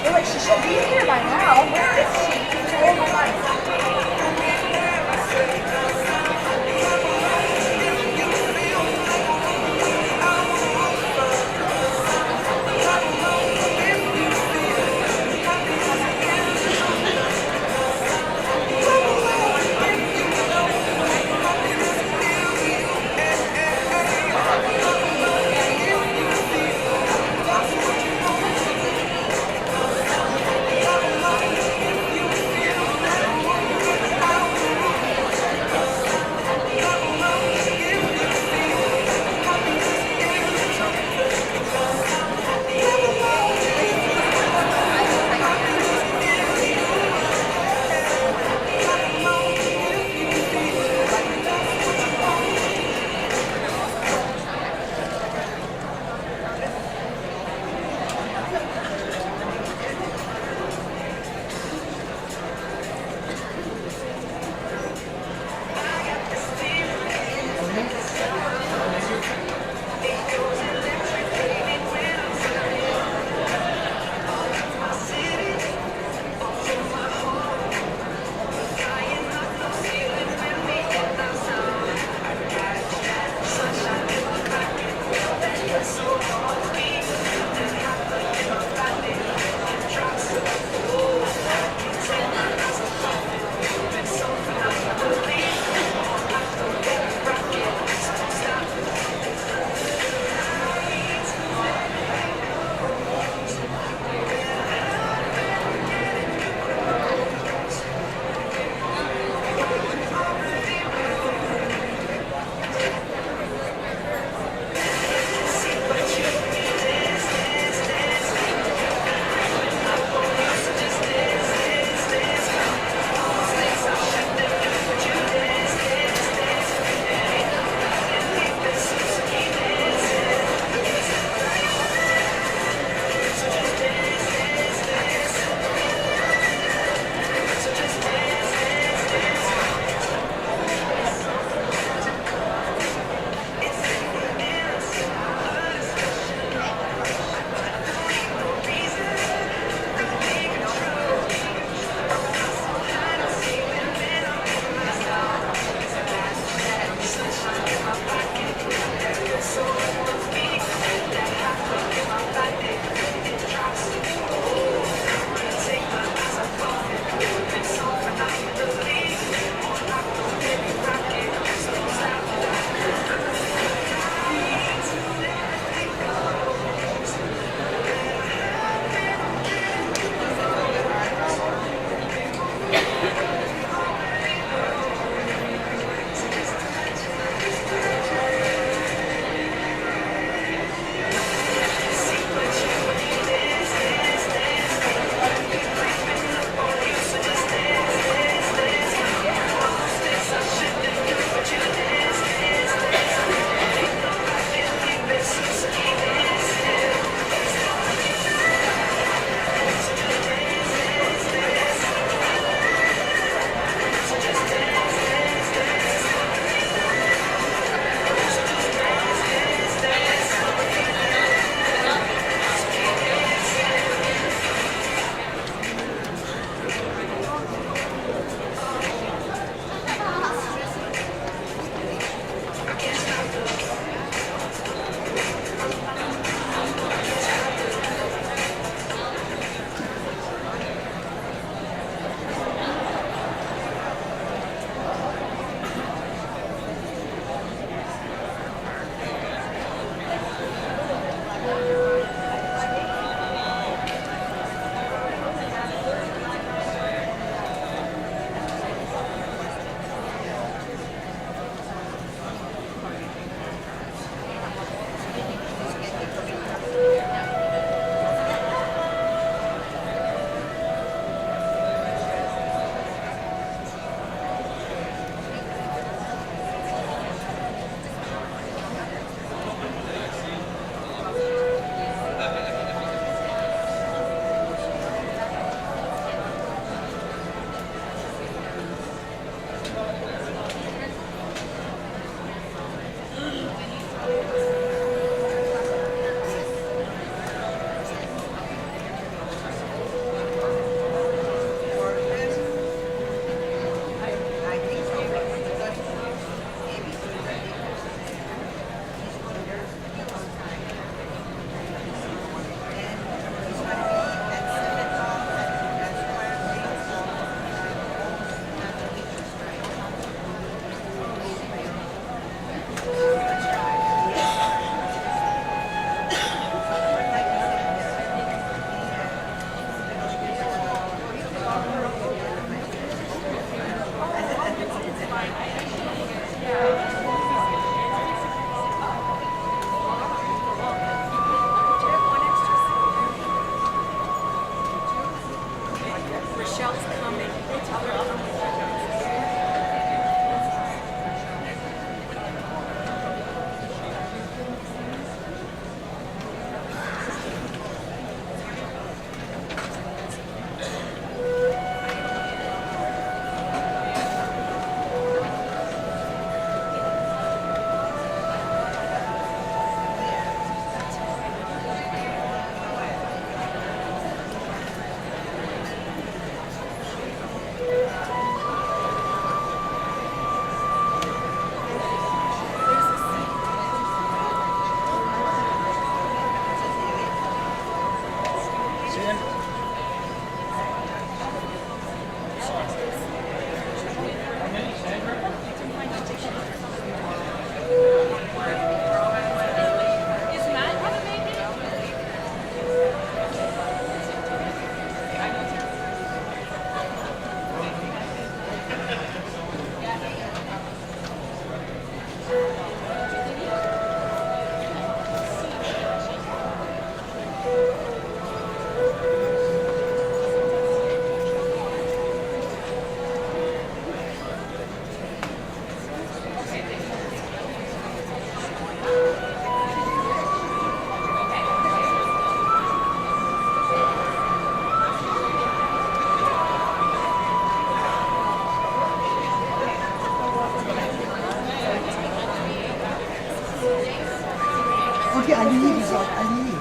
feel like she should be here by now. Where is she? Oh my god. Rochelle's coming. Tell her I'll come. 거기 알리니죠, 알리니.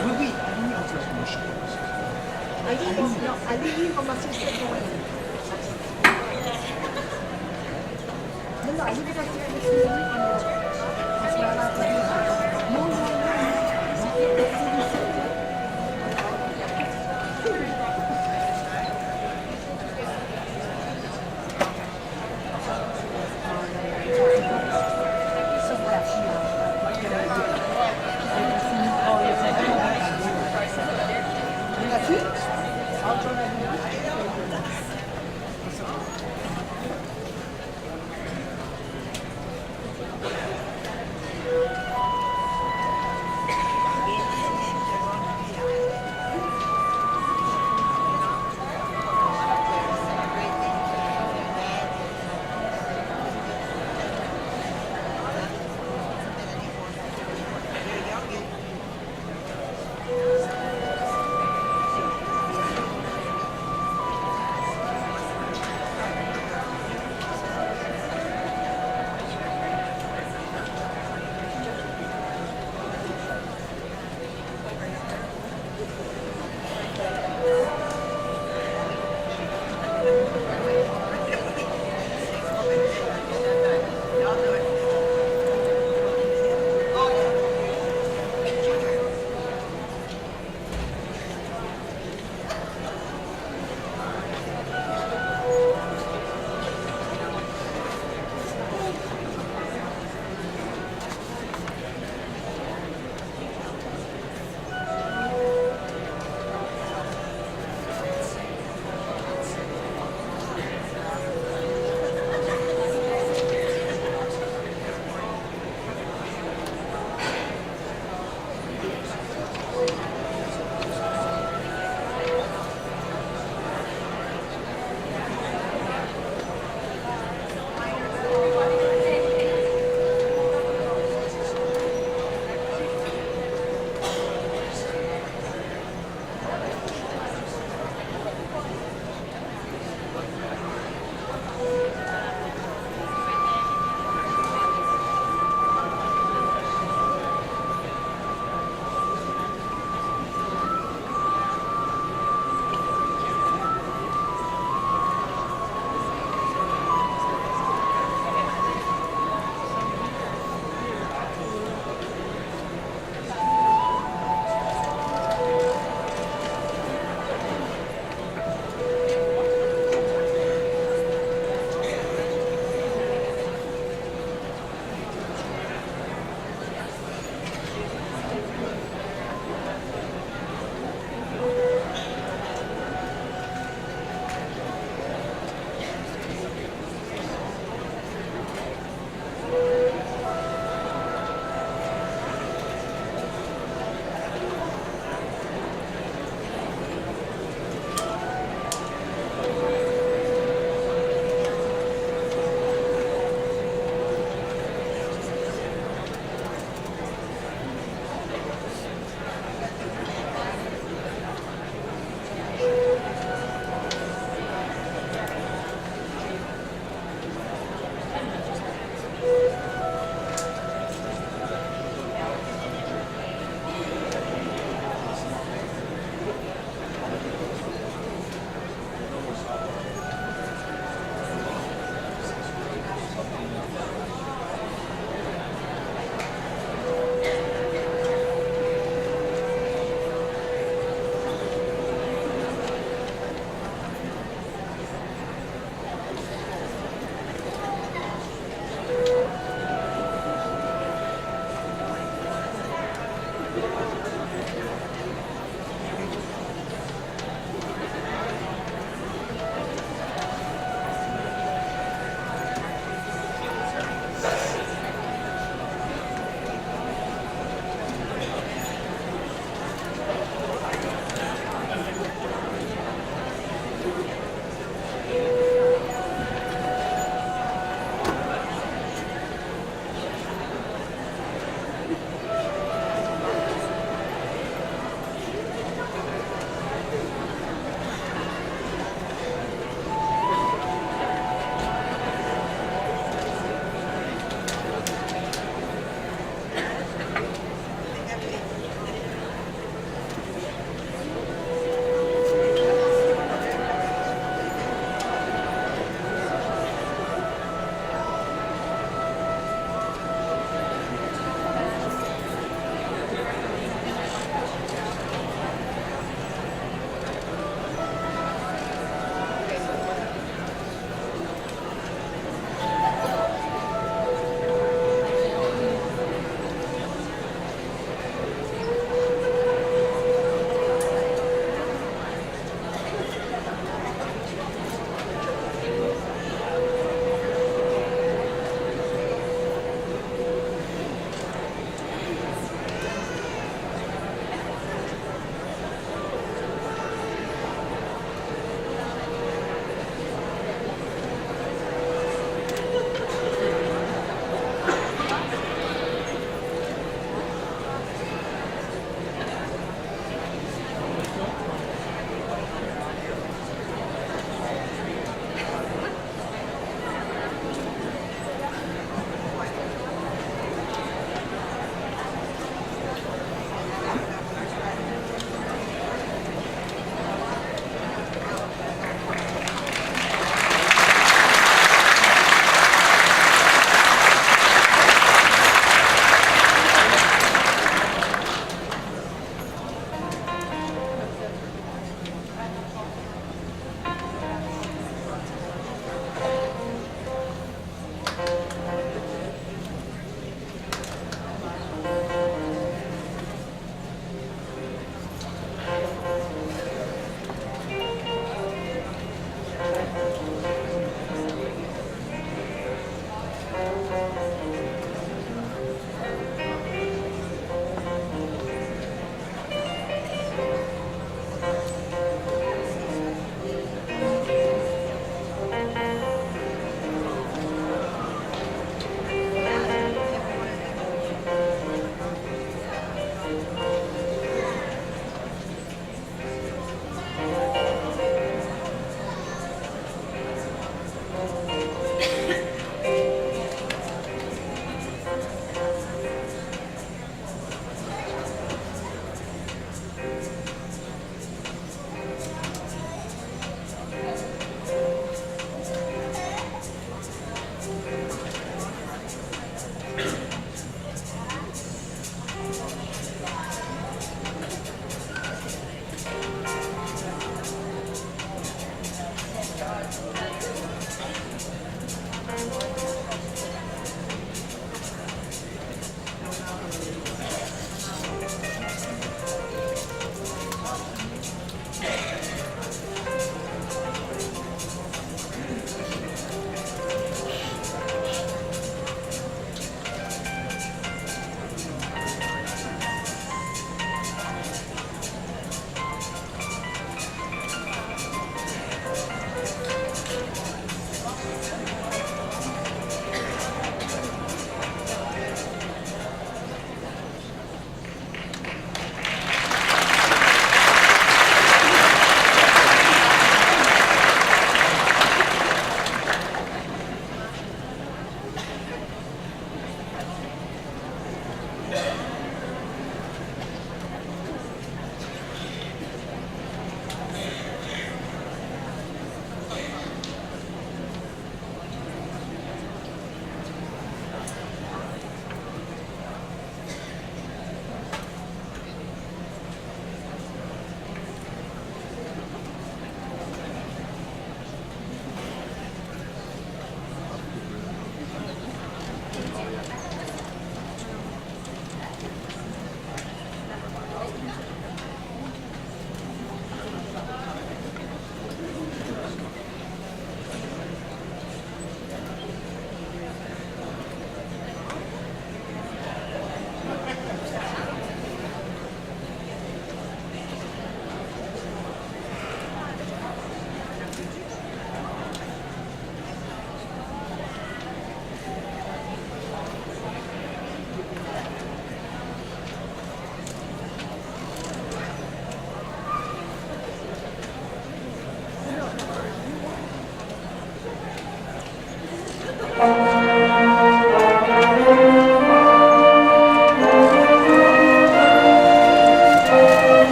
여기 알리니 것만 쓸 거예요. 맨날 알리니가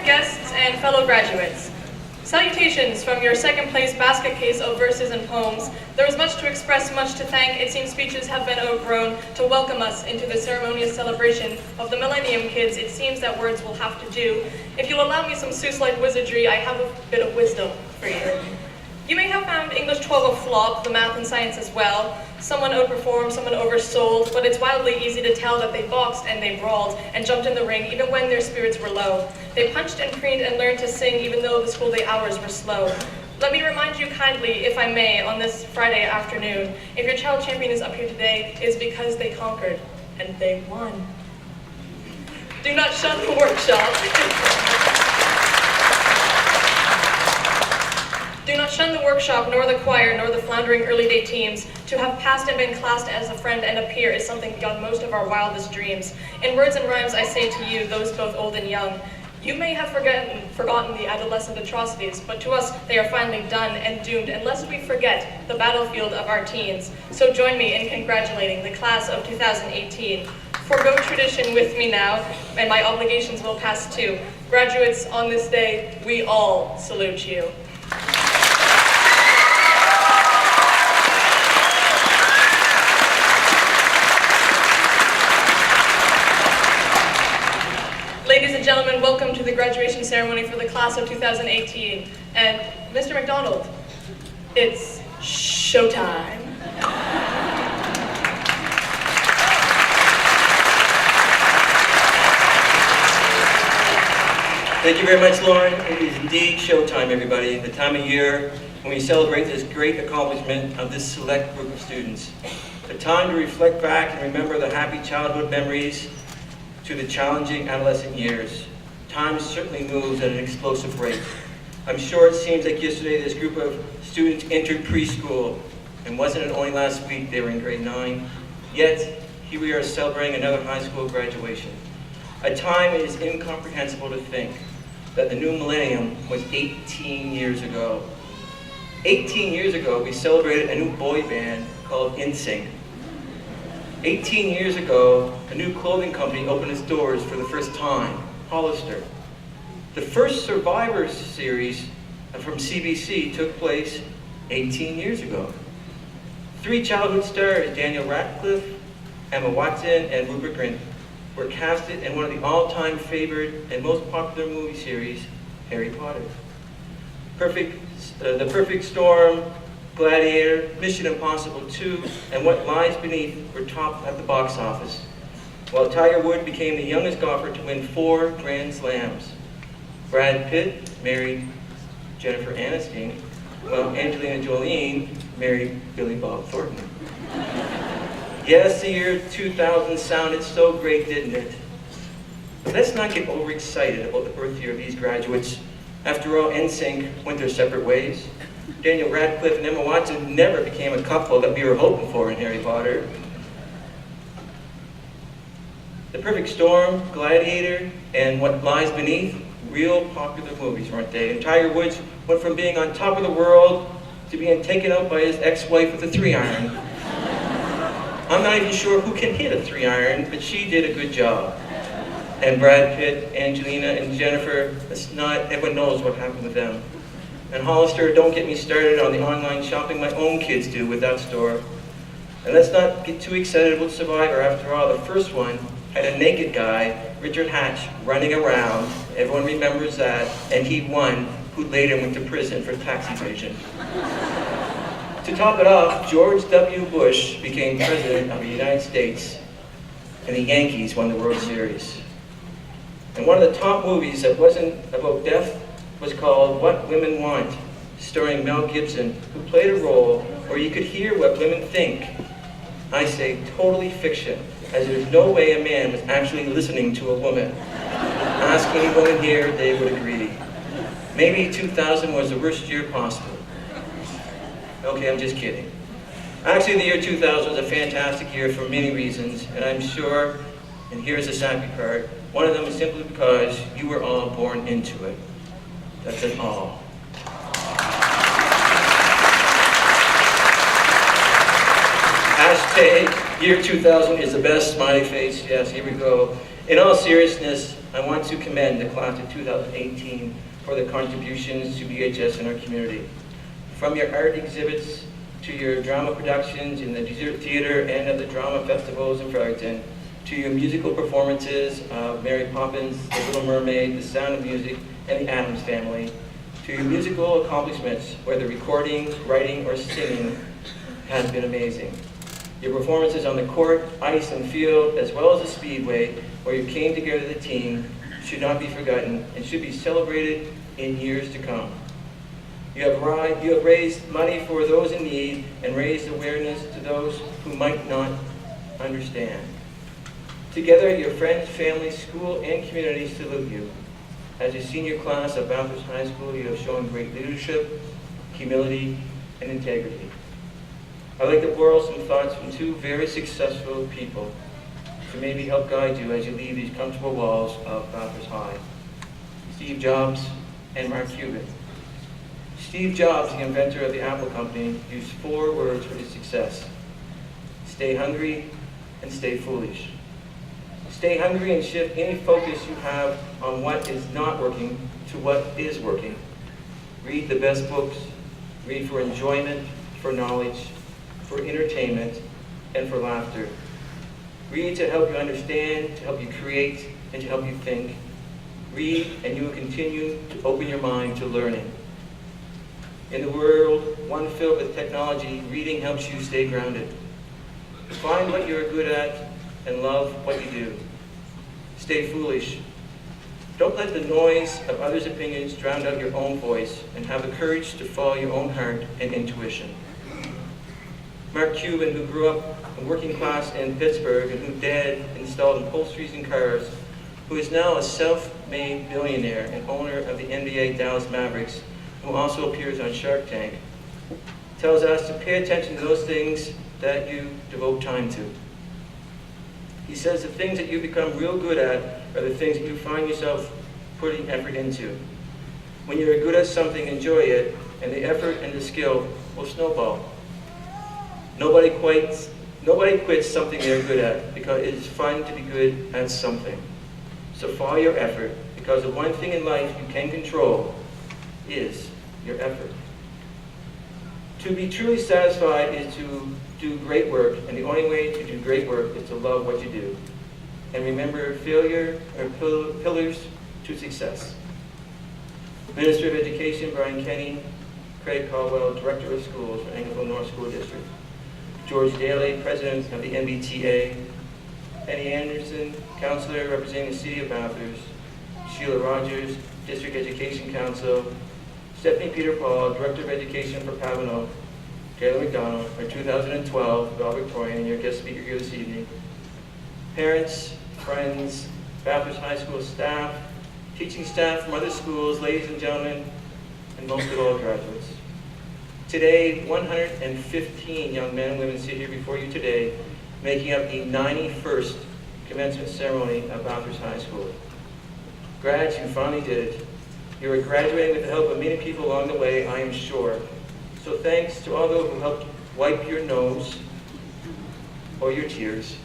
honored guests, and fellow graduates. Salutations from your second place basket case of verses and poems. There is much to express, much to thank. It seems speeches have been outgrown to welcome us into the ceremonious celebration of the Millennium Kids. It seems that words will have to do. If you'll allow me some Seuss-like wizardry, I have a bit of wisdom for you. You may have found English 12 a flop, the math and science as well. Someone outperformed, someone oversold, but it's wildly easy to tell that they boxed and they brawled and jumped in the ring even when their spirits were low. They punched and preened and learned to sing even though the school day hours were slow. Let me remind you kindly, if I may, on this Friday afternoon, if your child champion is up here today, it is because they conquered and they won. Do not shun the workshop. Do not shun the workshop, nor the choir, nor the floundering early day teams. To have passed and been classed as a friend and a peer is something beyond most of our wildest dreams. In words and rhymes I say to you, those both old and young, you may have forgotten the adolescent atrocities, but to us they are finally done and doomed unless we forget the battlefield of our teens. So join me in congratulating the class of 2018. Forgo tradition with me now, and my obligations will pass too. Graduates, on this day, we all salute you. Ladies and gentlemen, welcome to the graduation ceremony for the class of 2018. And Mr. McDonald, it's showtime. Thank you very much, Lauren. It is indeed showtime, everybody. The time of year when we celebrate this great accomplishment of this select group of students. A time to reflect back and remember the happy childhood memories to the challenging adolescent years. Time certainly moves at an explosive rate. I'm sure it seems like yesterday this group of students entered preschool, and wasn't it only last week they were in grade 9? Yet, here we are celebrating another high school graduation. A time it is incomprehensible to think that the new millennium was 18 years ago. 18 years ago, we celebrated a new boy band called NSYNC. 18 years ago, a new clothing company opened its doors for the first time, Hollister. The first Survivor series from CBC took place 18 years ago. 3 childhood stars, Daniel Radcliffe, Emma Watson, and Rupert Grint, were casted in one of the all-time favorite and most popular movie series, Harry Potter. The Perfect Storm, Gladiator, Mission Impossible 2, and What Lies Beneath were topped at the box office, while Tiger Woods became the youngest golfer to win 4 Grand Slams. Brad Pitt married Jennifer Aniston, while Angelina Jolie married Billy Bob Thornton. Yes, the year 2000 sounded so great, didn't it? But let's not get overexcited about the birth year of these graduates. After all, NSYNC went their separate ways. Daniel Radcliffe and Emma Watson never became a couple that we were hoping for in Harry Potter. The Perfect Storm, Gladiator, and What Lies Beneath, real popular movies, weren't they? And Tiger Woods went from being on top of the world to being taken out by his ex-wife with a 3-iron. I'm not even sure who can hit a 3-iron, but she did a good job. And Brad Pitt, Angelina, and Jennifer, everyone knows what happened with them. And Hollister, don't get me started on the online shopping my own kids do with that store. And let's not get too excited about Survivor. After all, the first one had a naked guy, Richard Hatch, running around. Everyone remembers that. And he won, who later went to prison for tax evasion. To top it off, George W. Bush became president of the United States, and the Yankees won the World Series. And one of the top movies that wasn't about death was called What Women Want, starring Mel Gibson, who played a role where you could hear what women think. I say totally fiction, as there's no way a man was actually listening to a woman. Ask any woman here, they would agree. Maybe 2000 was the worst year possible. Okay, I'm just kidding. Actually, the year 2000 was a fantastic year for many reasons, and I'm sure, and here's the sappy part, one of them is simply because you were all born into it. That's an all. Hashtag Year 2000 is the best, smiley face, yes, here we go. In all seriousness, I want to commend the class of 2018 for their contributions to BHS in our community. From your art exhibits to your drama productions in the theater and at the drama festivals in Fredericton, to your musical performances of Mary Poppins, The Little Mermaid, The Sound of Music, and The Addams Family, to your musical accomplishments, whether recording, writing, or singing, has been amazing. Your performances on the court, ice, and field, as well as the speedway, where you came together as a team, should not be forgotten and should be celebrated in years to come. You have raised money for those in need and raised awareness to those who might not understand. Together, your friends, family, school, and community salute you. As a senior class of Bathurst High School, you have shown great leadership, humility, and integrity. I'd like to borrow some thoughts from two very successful people to maybe help guide you as you leave these comfortable walls of Bathurst High. Steve Jobs and Mark Cuban. Steve Jobs, the inventor of the Apple Company, used 4 words for his success: stay hungry and stay foolish. Stay hungry and shift any focus you have on what is not working to what is working. Read the best books. Read for enjoyment, for knowledge, for entertainment, and for laughter. Read to help you understand, to help you create, and to help you think. Read, and you will continue to open your mind to learning. In the world, one filled with technology, reading helps you stay grounded. Find what you're good at and love what you do. Stay foolish. Don't let the noise of others' opinions drown out your own voice, and have the courage to follow your own heart and intuition. Mark Cuban, who grew up in working class in Pittsburgh and whose dad installed upholsteries in cars, who is now a self-made billionaire and owner of the NBA Dallas Mavericks, who also appears on Shark Tank, tells us to pay attention to those things that you devote time to. He says the things that you become real good at are the things that you find yourself putting effort into. When you're good at something, enjoy it, and the effort and the skill will snowball. Nobody quits something they're good at, because it is fun to be good at something. So follow your effort, because the one thing in life you can control is your effort. To be truly satisfied is to do great work, and the only way to do great work is to love what you do. And remember, failure are pillars to success. Minister of Education Brian Kenny, Craig Caldwell, Director of Schools for Anglophone North School District, George Daly, President of the MBTA, Penny Anderson, Counselor representing the City of Bathurst, Sheila Rogers, District Education Council, Stephanie Peter Paul, Director of Education for Pavino, Taylor McDonald, our 2012 Bell Victorian, and your guest speaker here this evening, parents, friends, Bathurst High School staff, teaching staff from other schools, ladies and gentlemen, and most of all, graduates. Today, 115 young men and women sit here before you today, making up the 91st commencement ceremony at Bathurst High School. Grads, you finally did it. You are graduating with the help of many people along the way, I am sure. So thanks to all those who helped wipe your nose or your tears,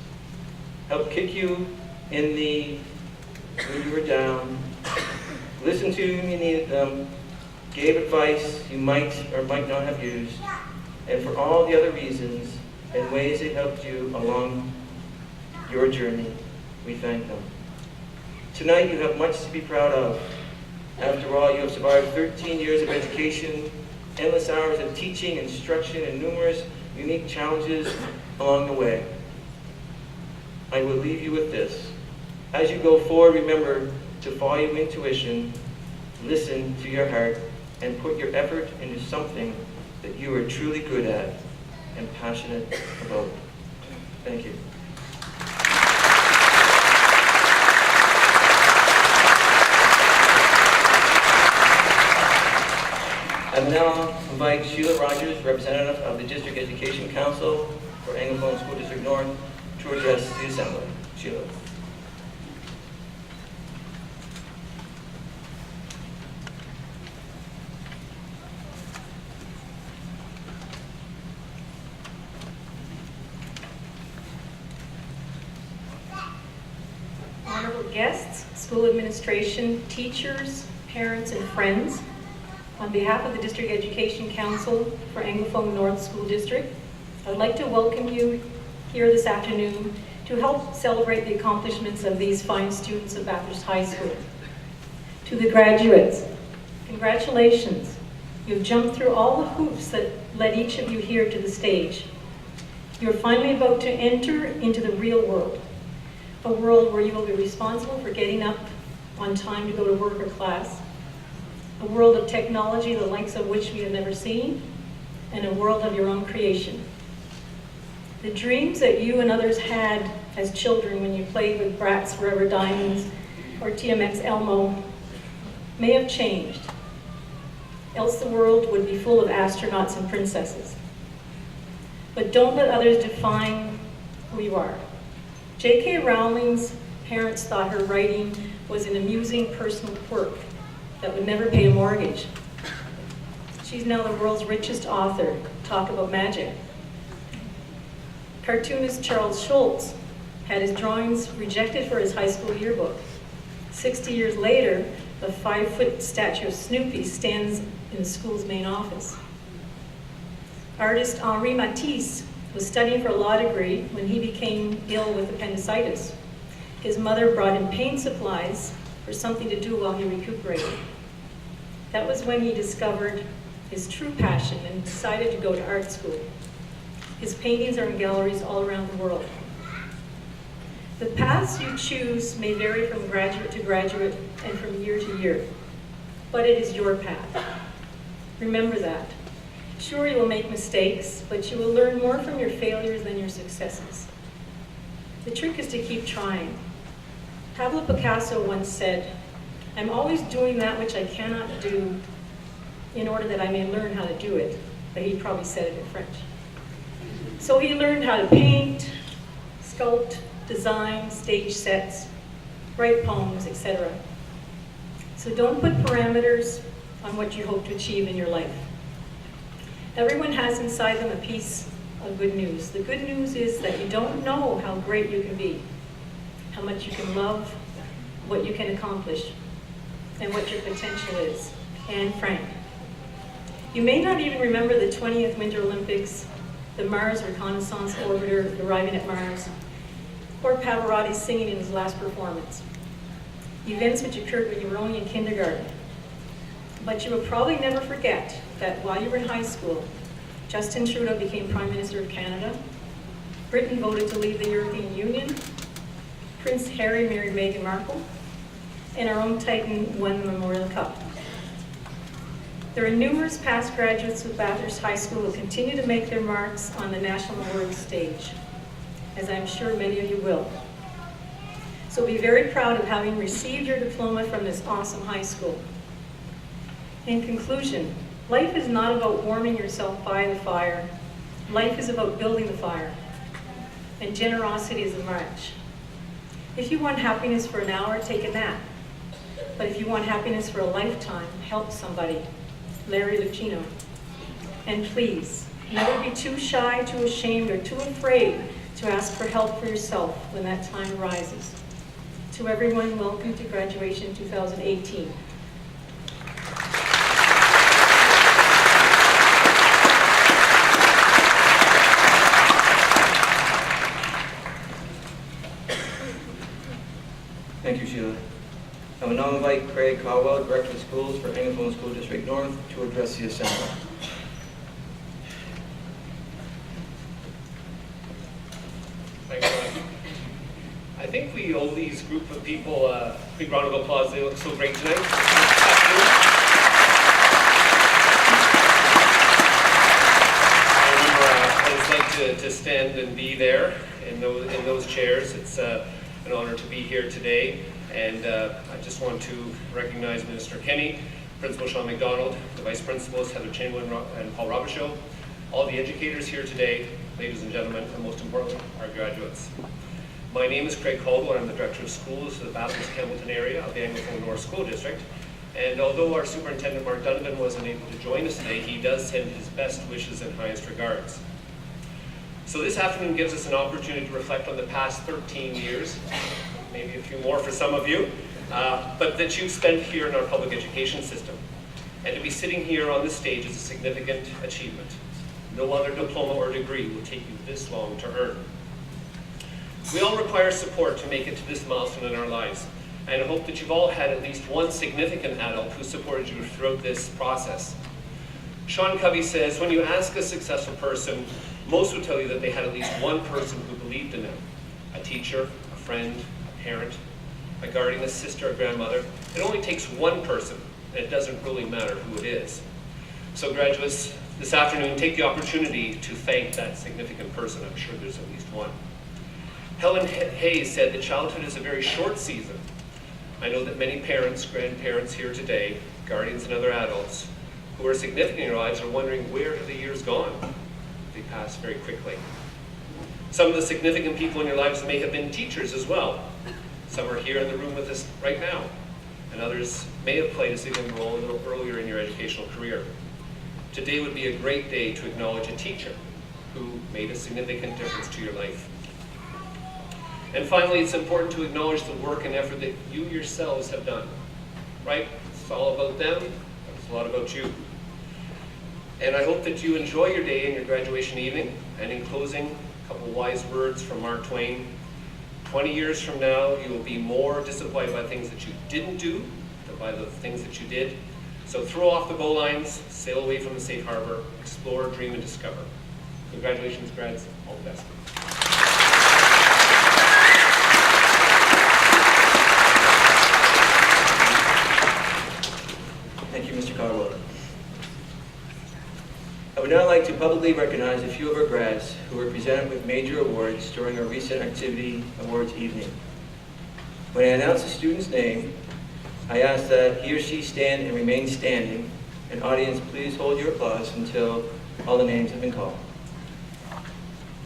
helped kick you in the when you were down, listened to you when you needed them, gave advice you might or might not have used, and for all the other reasons and ways they helped you along your journey, we thank them. Tonight you have much to be proud of. After all, you have survived 13 years of education, endless hours of teaching, instruction, and numerous unique challenges along the way. I will leave you with this. As you go forward, remember to follow your intuition, listen to your heart, and put your effort into something that you are truly good at and passionate about. Thank you. I will now invite Sheila Rogers, representative of the District Education Council for Anglophone School District North, to address the Assembly. Sheila. guests, school administration, teachers, parents, and friends, on behalf of the District Education Council for Anglophone North School District, I would like to welcome you here this afternoon to help celebrate the accomplishments of these fine students of Bathurst High School. To the graduates, congratulations. You've jumped through all the hoops that led each of you here to the stage. You're finally about to enter into the real world, a world where you will be responsible for getting up on time to go to work or class, a world of technology the likes of which we have never seen, and a world of your own creation. The dreams that you and others had as children when you played with Bratz Forever Diamonds or TMX Elmo may have changed, else the world would be full of astronauts and princesses. But don't let others define who you are. J.K. Rowling's parents thought her writing was an amusing personal quirk that would never pay a mortgage. She's now the world's richest author. Talk about magic. Cartoonist Charles Schulz had his drawings rejected for his high school yearbook. 60 years later, the 5-foot statue of Snoopy stands in the school's main office. Artist Henri Matisse was studying for a law degree when he became ill with appendicitis. His mother brought him pain supplies for something to do while he recuperated. That was when he discovered his true passion and decided to go to art school. His paintings are in galleries all around the world. The paths you choose may vary from graduate to graduate and from year to year, but it is your path. Remember that. Sure, you will make mistakes, but you will learn more from your failures than your successes. The trick is to keep trying. Pablo Picasso once said, "I'm always doing that which I cannot do in order that I may learn how to do it," but he probably said it in French. So he learned how to paint, sculpt, design, stage sets, write poems, etc. So don't put parameters on what you hope to achieve in your life. Everyone has inside them a piece of good news. The good news is that you don't know how great you can be, how much you can love, what you can accomplish, and what your potential is. Anne Frank. You may not even remember the 20th Winter Olympics, the Mars Reconnaissance Orbiter arriving at Mars, or Pavarotti singing in his last performance. Events which occurred when you were only in kindergarten. But you will probably never forget that while you were in high school, Justin Trudeau became Prime Minister of Canada, Britain voted to leave the European Union, Prince Harry married Meghan Markle, and our own Titan won the Memorial Cup. There are numerous past graduates of Bathurst High School who continue to make their marks on the national world stage, as I'm sure many of you will. So be very proud of having received your diploma from this awesome high school. In conclusion, life is not about warming yourself by the fire. Life is about building the fire, and generosity is a match. If you want happiness for an hour, take a nap. But if you want happiness for a lifetime, help somebody. Larry Lucchino. And please, never be too shy, too ashamed, or too afraid to ask for help for yourself when that time arises. To everyone, welcome to graduation 2018. Thank you, Sheila. I will now invite Craig Caldwell, Director of Schools for Anglophone School District North, to address the Assembly. Thanks, Ron. I think we owe these group of people a big round of applause. They look so great tonight. It's like to stand and be there in those chairs. It's an honor to be here today. And I just want to recognize Minister Kenny, Principal Sean McDonald, the Vice Principals, Heather Chamberlain and Paul Robichaud, all the educators here today, ladies and gentlemen, and most importantly, our graduates. My name is Craig Caldwell. I'm the Director of Schools for the Bathurst-Campbellton area of the Anglophone North School District. And although our Superintendent Mark Donovan wasn't able to join us today, he does send his best wishes and highest regards. So this afternoon gives us an opportunity to reflect on the past 13 years maybe a few more for some of you, but that you've spent here in our public education system. And to be sitting here on this stage is a significant achievement. No other diploma or degree will take you this long to earn. We all require support to make it to this milestone in our lives, and I hope that you've all had at least one significant adult who supported you throughout this process. Sean Covey says, when you ask a successful person, most would tell you that they had at least one person who believed in them. A teacher, a friend, a parent, a guardian, a sister, a grandmother. It only takes one person, and it doesn't really matter who it is. So graduates, this afternoon, take the opportunity to thank that significant person. I'm sure there's at least one. Helen Hayes said that childhood is a very short season. I know that many parents, grandparents here today, guardians and other adults, who are significant in your lives are wondering, where have the years gone? They pass very quickly. Some of the significant people in your lives may have been teachers as well. Some are here in the room with us right now, and others may have played a significant role a little earlier in your educational career. Today would be a great day to acknowledge a teacher who made a significant difference to your life. And finally, it's important to acknowledge the work and effort that you yourselves have done. Right? It's all about them, but it's a lot about you. And I hope that you enjoy your day and your graduation evening. And in closing, a couple wise words from Mark Twain. 20 years from now, you will be more disappointed by things that you didn't do than by the things that you did. So throw off the bowlines, sail away from the safe harbor, explore, dream, and discover. Congratulations, grads. All the best. Thank you, Mr. Caldwell. I would now like to publicly recognize a few of our grads who were presented with major awards during our recent activity awards evening. When I announce a student's name, I ask that he or she stand and remain standing, and audience, please hold your applause until all the names have been called.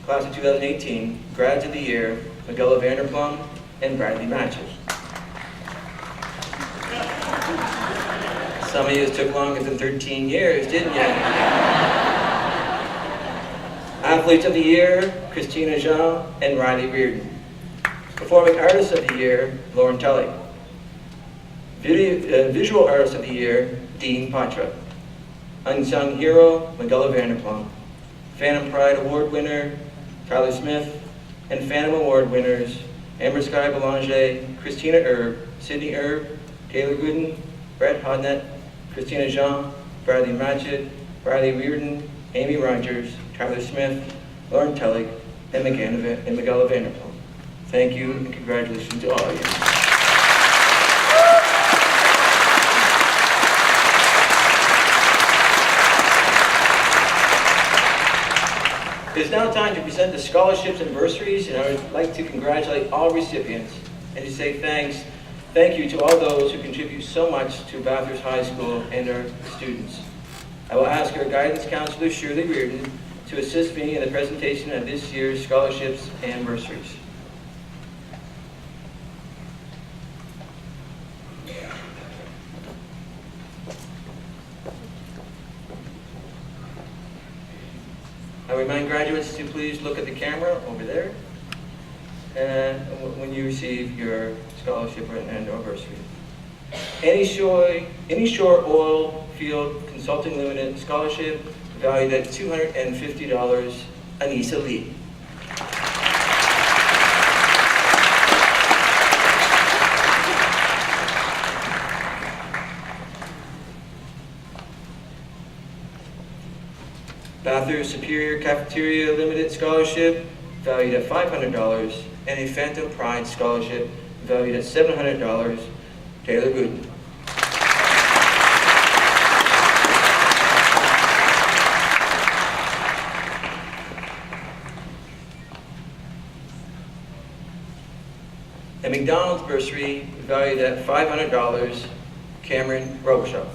Class of 2018, grads of the year, Miguel Vanderplum and Bradley Matchett. Some of you took longer than 13 years, didn't you? Athletes of the Year, Christina Jean and Riley Reardon. Performing Artist of the Year, Lauren Tully. Visual Artist of the Year, Dean Patra. Unsung Hero, Miguel Vanderplum. Phantom Pride Award winner, Tyler Smith. And Phantom Award winners, Amber Sky Belanger, Christina Erb, Sydney Erb, Taylor Gooden, Brett Hodnett, Christina Jean, Bradley Matchett, Riley Reardon, Amy Rogers, Tyler Smith, Lauren Tully, and Miguel Vanderplum. Thank you and congratulations to all of you. It is now time to present the scholarships and bursaries, and I would like to congratulate all recipients and to say thank you to all those who contribute so much to Bathurst High School and our students. I will ask our guidance counselor, Shirley Reardon, to assist me in the presentation of this year's scholarships and bursaries. I remind graduates to please look at the camera over there and when you receive your scholarship and or bursary. Any Shore Oil Field Consulting Limited scholarship valued at $250, Anissa Lee. Bathurst Superior Cafeteria Limited Scholarship, valued at $500, and a Phantom Pride Scholarship, valued at $700, Taylor Gooden. A McDonald's bursary, valued at $500, Cameron Robichaud.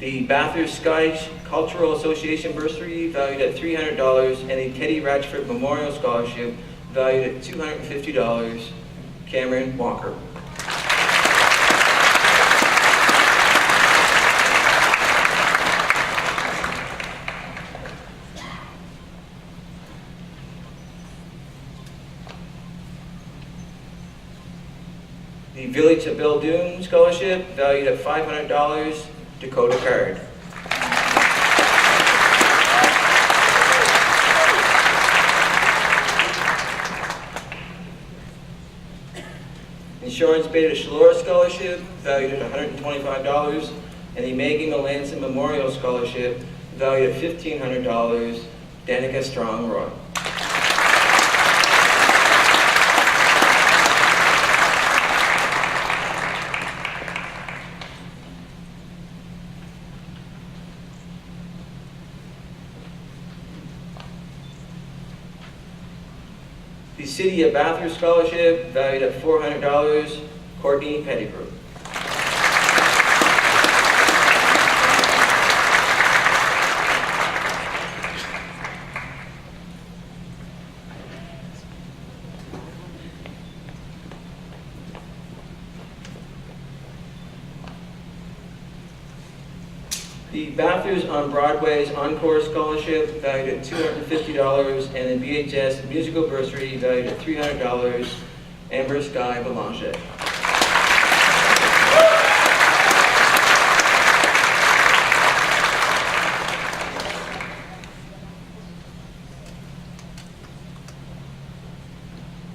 The Bathurst Scottish Cultural Association bursary valued at $300, and the Teddy Ratchford Memorial Scholarship valued at $250, Cameron Walker. The Village of Beldoon Scholarship valued at $500, Dakota Card. Insurance Beta Shalora Scholarship valued at $125, and the Megan Melanson Memorial Scholarship valued at $1,500, Danica Strong Roy. The City of Bathurst Scholarship valued at $400, Courtney Pettigrew. The Bathurst on Broadway's Encore Scholarship valued at $250, and the BHS Musical Bursary valued at $300, Amber Sky Belanger.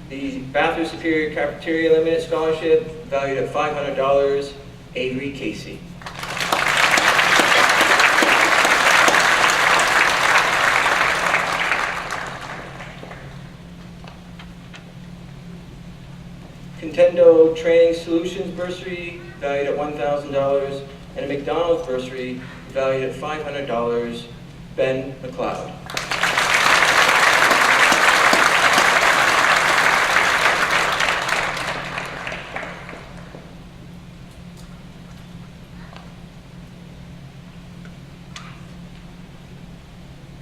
The Bathurst Superior Cafeteria Limited Scholarship valued at $500, Avery Casey. Nintendo Training Solutions bursary valued at $1,000, and a McDonald's bursary valued at $500, Ben McLeod.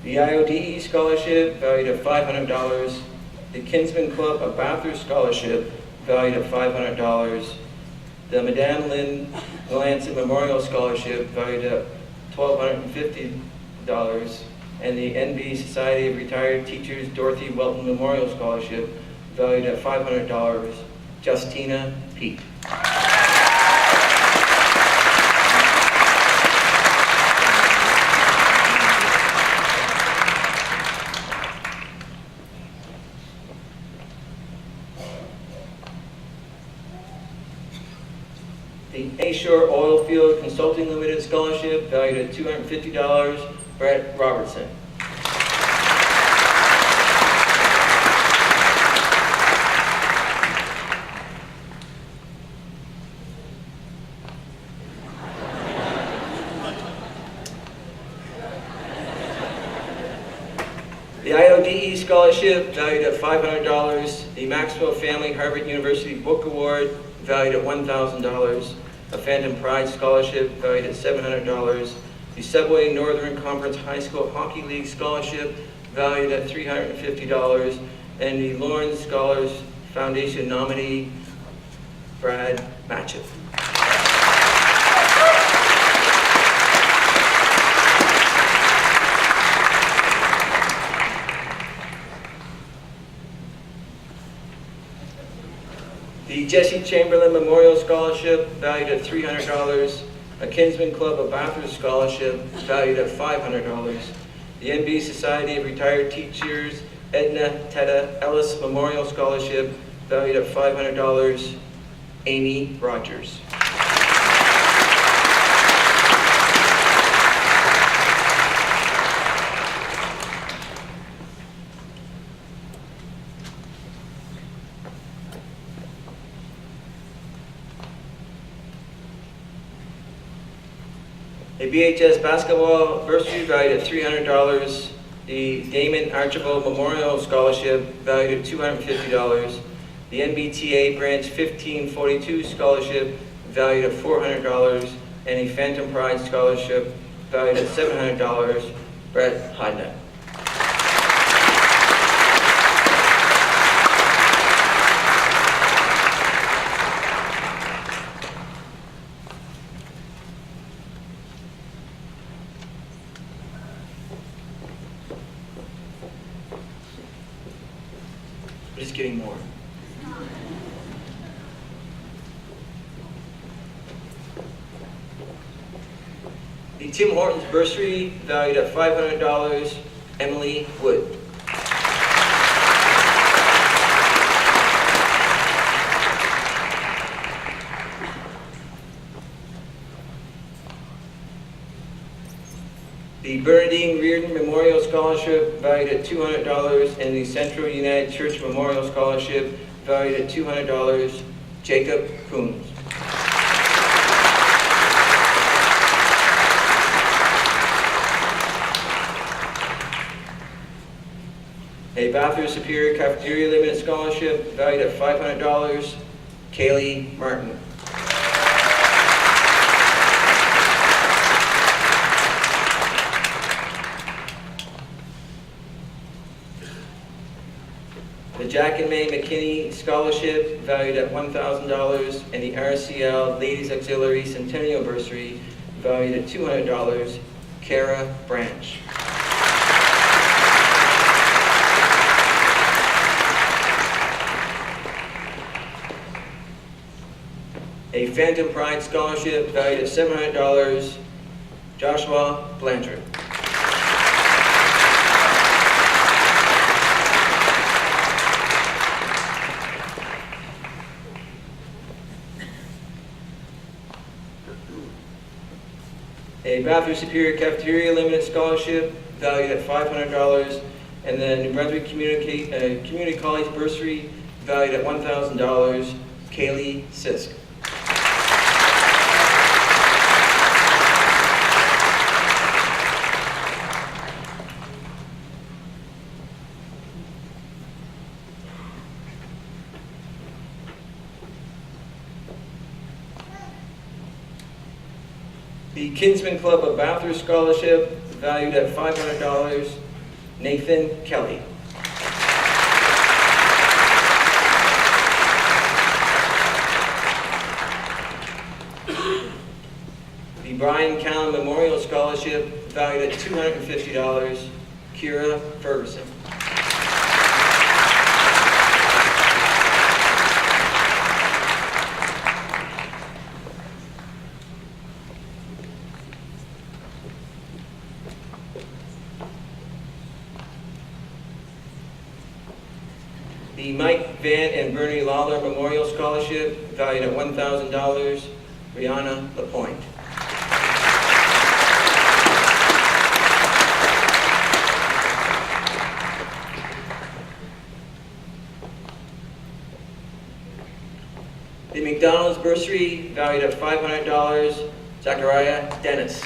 The IODE Scholarship valued at $500, the Kinsman Club of Bathurst Scholarship valued at $500, the Madame Lynn Melanson Memorial Scholarship valued at $1,250, and the NB Society of Retired Teachers Dorothy Welton Memorial Scholarship valued at $500, Justina Pete. The Ashore Oilfield Consulting Limited Scholarship valued at $250, Brett Robertson. The IODE Scholarship valued at $500, the Maxwell Family Harvard University Book Award valued at $1,000, a Phantom Pride Scholarship valued at $700, the Subway Northern Conference High School Hockey League Scholarship valued at $350, and the Lawrence Scholars Foundation nominee, Brad Matchett. The Jesse Chamberlain Memorial Scholarship valued at $300, a Kinsman Club of Bathurst Scholarship valued at $500, the NB Society of Retired Teachers Edna Tetta Ellis Memorial Scholarship valued at $500, Amy Rogers. A BHS basketball bursary valued at $300, the Damon Archibald Memorial Scholarship valued at $250, the NBTA Branch 1542 Scholarship valued at $400, and a Phantom Pride Scholarship valued at $700, Brett Hydnett. But it's getting more. The Tim Hortons bursary, valued at $500, Emily Wood. The Bernadine Reardon Memorial Scholarship, valued at $200, and the Central United Church Memorial Scholarship, valued at $200, Jacob Coons. A Bathurst Superior Cafeteria Limited Scholarship, valued at $500, Kaylee Martin. The Jack and May McKinney Scholarship, valued at $1,000, and the RCL Ladies Auxiliary Centennial Bursary, valued at $200, Kara Branch. A Phantom Pride Scholarship, valued at $700, Joshua Blanchard. A Bathurst Superior Cafeteria Limited Scholarship, valued at $500, and the New Brunswick Community College Bursary, valued at $1,000, Kaylee Sisk. The Kinsman Club of Bathurst Scholarship, valued at $500, Nathan Kelly. The Brian Callan Memorial Scholarship, valued at $250, Kira Ferguson. The Mike Van and Bernie Lawler Memorial Scholarship, valued at $1,000, Rihanna LaPointe. The McDonald's Bursary, valued at $500, Zachariah Dennis.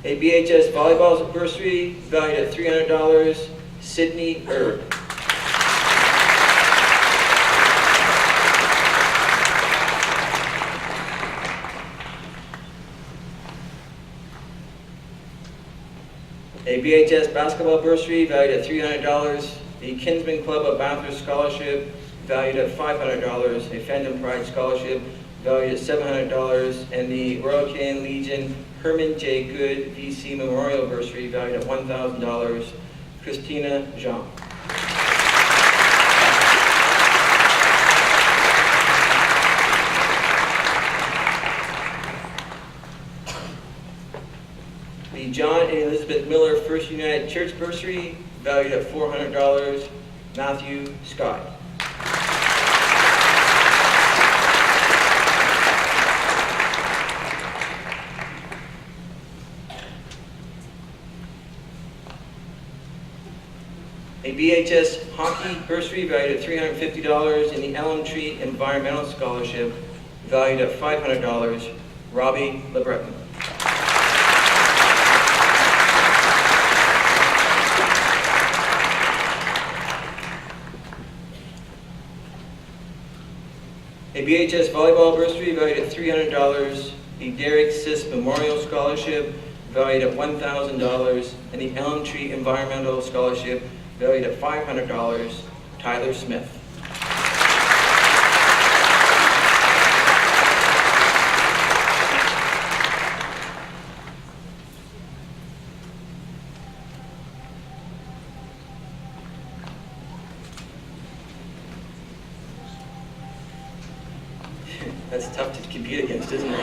A BHS Volleyball Bursary, valued at $300, Sydney Erb. A BHS Basketball Bursary, valued at $300, the Kinsman Club of Bathurst Scholarship, valued at $500, a Phantom Pride Scholarship, valued at $700, and the Royal Canadian Legion Herman J. Good VC Memorial Bursary, valued at $1,000, Christina Jean. The John and Elizabeth Miller First United Church Bursary, valued at $400, Matthew Scott. A BHS Hockey Bursary, valued at $350, and the Elm Tree Environmental Scholarship, valued at $500, Robbie LeBreton. A BHS Volleyball bursary valued at $300, the Derek Sis Memorial Scholarship valued at $1,000, and the Elm Tree Environmental Scholarship valued at $500, Tyler Smith. That's tough to compete against, isn't it?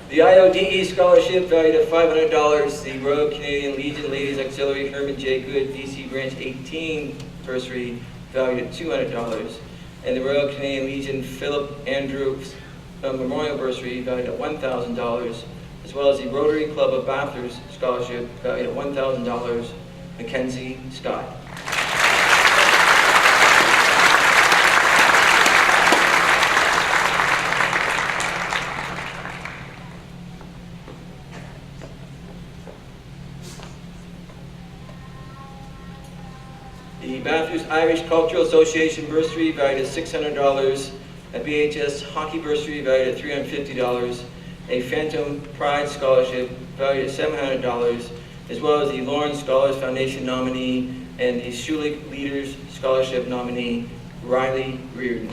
The IODE Scholarship valued at $500, the Royal Canadian Legion Ladies Auxiliary Herman J. Good DC Branch 18 bursary valued at $200, and the Royal Canadian Legion Philip Andrews Memorial bursary valued at $1,000, as well as the Rotary Club of Bathurst Scholarship valued at $1,000, Mackenzie Scott. The Bathurst Irish Cultural Association bursary valued at $600, a BHS Hockey bursary valued at $350, a Phantom Pride Scholarship valued at $700, as well as the Lawrence Scholars Foundation nominee and the Schulich Leaders Scholarship nominee, Riley Reardon.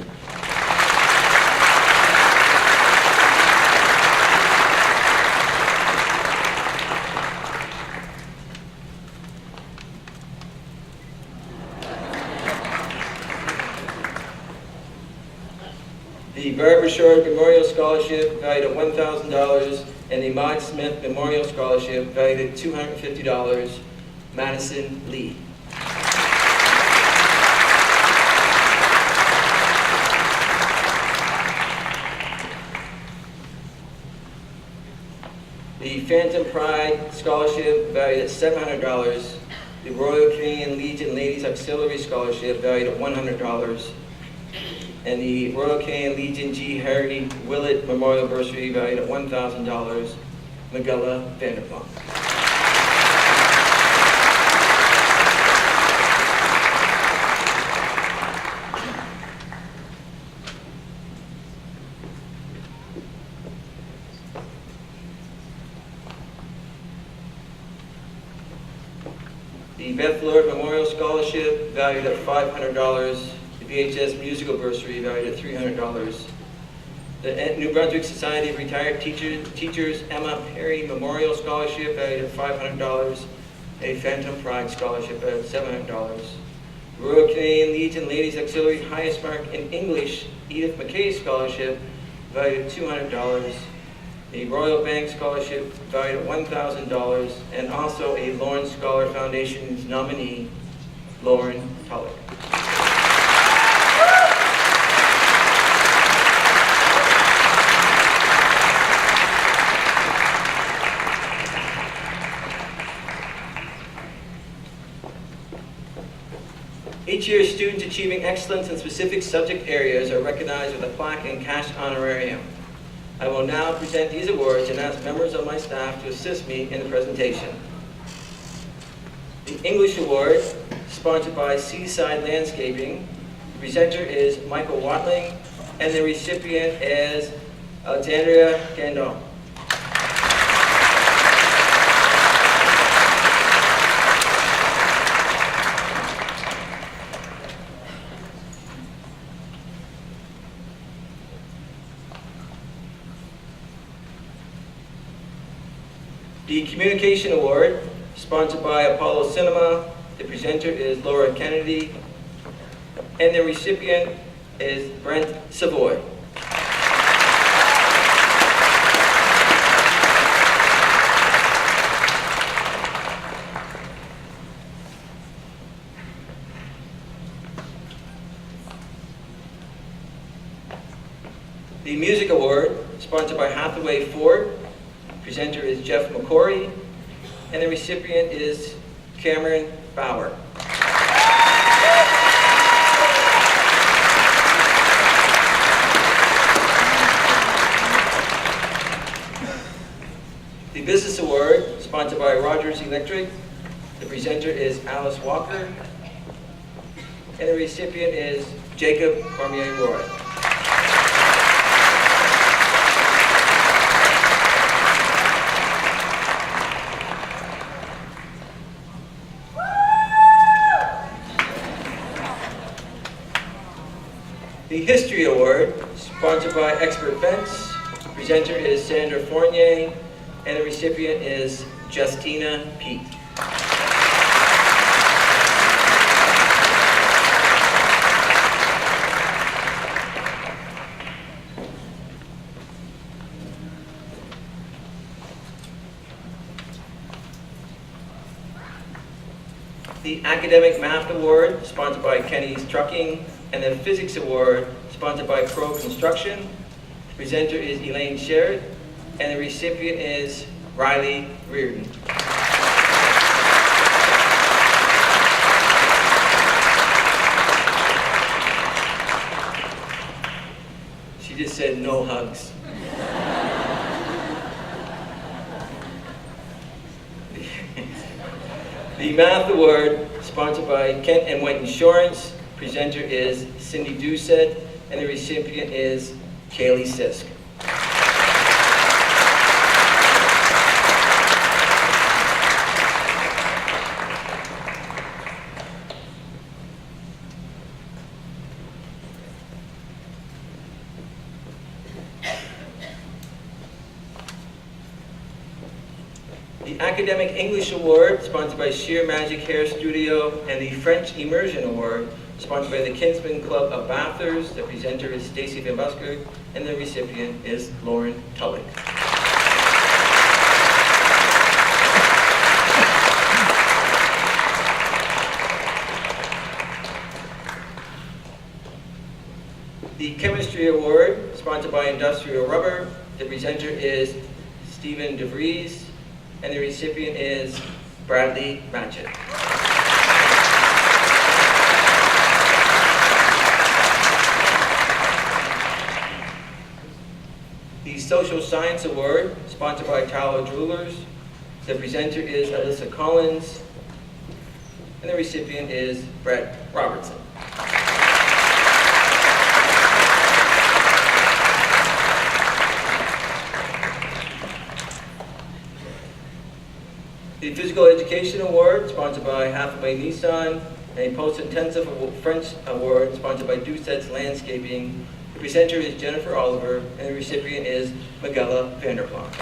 The Barbara Short Memorial Scholarship valued at $1,000, and the Maud Smith Memorial Scholarship valued at $250, Madison Lee. The Phantom Pride Scholarship valued at $700, the Royal Canadian Legion Ladies Auxiliary Scholarship valued at $100, and the Royal Canadian Legion G. Harry Willett Memorial Bursary valued at $1,000, Magella Vanderpump. The Beth Lord Memorial Scholarship valued at $500, the BHS Musical Bursary valued at $300, the New Brunswick Society of Retired Teachers Emma Perry Memorial Scholarship valued at $500, a Phantom Pride Scholarship valued at $700, Royal Canadian Legion Ladies Auxiliary Highest Mark in English Edith McKay Scholarship valued at $200, the Royal Bank Scholarship valued at $1,000, and also a Lawrence Scholar Foundation's nominee, Lauren Tulloch. Each year, students achieving excellence in specific subject areas are recognized with a plaque and cash honorarium. I will now present these awards and ask members of my staff to assist me in the presentation. The English Award, sponsored by Seaside Landscaping. The presenter is Michael Watling, and the recipient is Alexandria Gandon. The Communication Award, sponsored by Apollo Cinema. The presenter is Laura Kennedy, and the recipient is Brent Savoy. The Music Award, sponsored by Hathaway Ford. Presenter is Jeff McCory, and the recipient is Cameron Bauer. Electric. The presenter is Alice Walker. And the recipient is Jacob Cormier-Roy. The History Award, sponsored by Expert Fence. Presenter is Sandra Fournier, and the recipient is Justina Pete. The Academic Math Award, sponsored by Kenny's Trucking, and the Physics Award, sponsored by Pro Construction. The presenter is Elaine Sherritt, and the recipient is Riley Reardon. She just said no hugs. The Math Award, sponsored by Kent and White Insurance. Presenter is Cindy Doucette, and the recipient is Kaylee Sisk. The Academic English Award, sponsored by Sheer Magic Hair Studio, and the French Immersion Award, sponsored by the Kinsman Club of Bathurst. The presenter is Stacy Van Busker, and the recipient is Lauren Tulloch. The Chemistry Award, sponsored by Industrial Rubber. The presenter is Stephen DeVries, and the recipient is Bradley Matchett. The Social Science Award, sponsored by Tallow Jewelers. The presenter is Alyssa Collins, and the recipient is Brett Robertson. The Physical Education Award, sponsored by Hathaway Nissan, and a Post-Intensive French Award, sponsored by Doucette's Landscaping. The presenter is Jennifer Oliver, and the recipient is Miguela Vanderplant.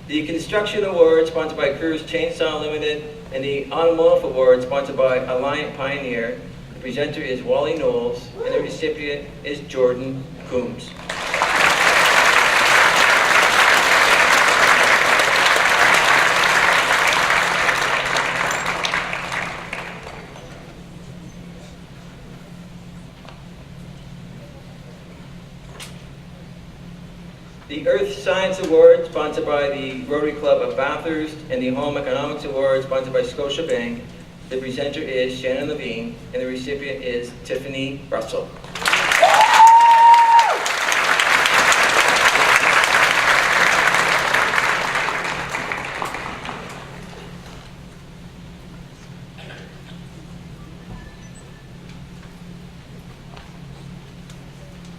The Construction Award, sponsored by Cruz Chainsaw Limited, and the Automotive Award, sponsored by Alliant Pioneer. The presenter is Wally Knowles, and the recipient is Jordan Coombs. The Earth Science Award, sponsored by the Rotary Club of Bathurst, and the Home Economics Award, sponsored by Scotiabank. The presenter is Shannon Levine, and the recipient is Tiffany Russell.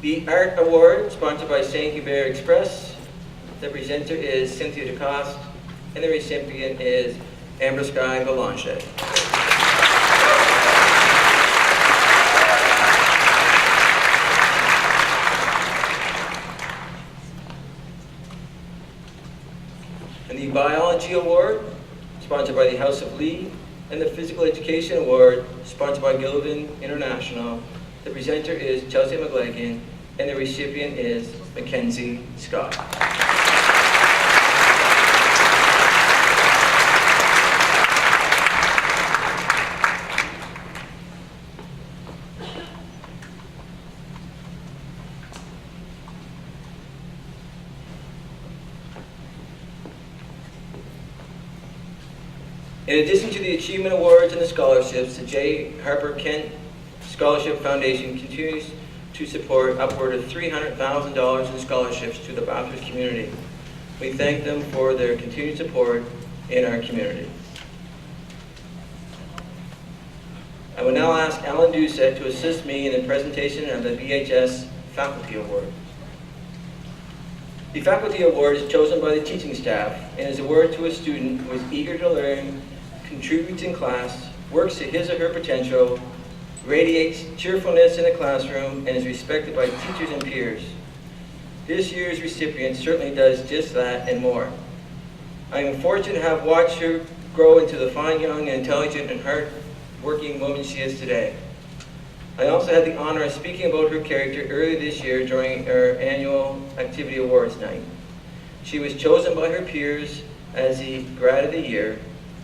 The Art Award, sponsored by St. Hubert Express. The presenter is Cynthia DeCoste, and the recipient is Amber Sky Belanche. And the Biology Award, sponsored by the House of Lee, and the Physical Education Award, sponsored by Gilligan International. The presenter is Chelsea McLagan, and the recipient is Mackenzie Scott. In addition to the Achievement Awards and the scholarships, the J. Harper Kent Scholarship Foundation continues to support upward of $300,000 in scholarships to the Bathurst community. We thank them for their continued support in our community. I will now ask Alan Doucette to assist me in the presentation of the BHS Faculty Award. The Faculty Award is chosen by the teaching staff and is awarded to a student who is eager to learn, contributes in class, works to his or her potential, radiates cheerfulness in the classroom, and is respected by teachers and peers. This year's recipient certainly does just that and more. I am fortunate to have watched her grow into the fine, young, and intelligent and hard-working woman she is today. I also had the honor of speaking about her character earlier this year during our annual Activity Awards night. She was chosen by her peers as the Grad of the Year.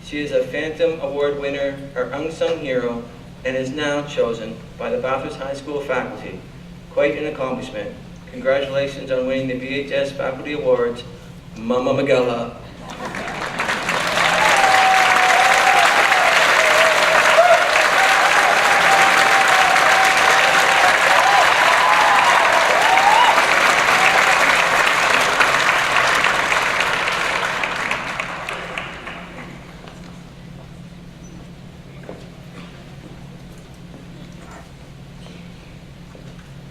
She is a Phantom Award winner, our unsung hero, and is now chosen by the Bathurst High School faculty. Quite an accomplishment. Congratulations on winning the BHS Faculty Awards, Mama Magella.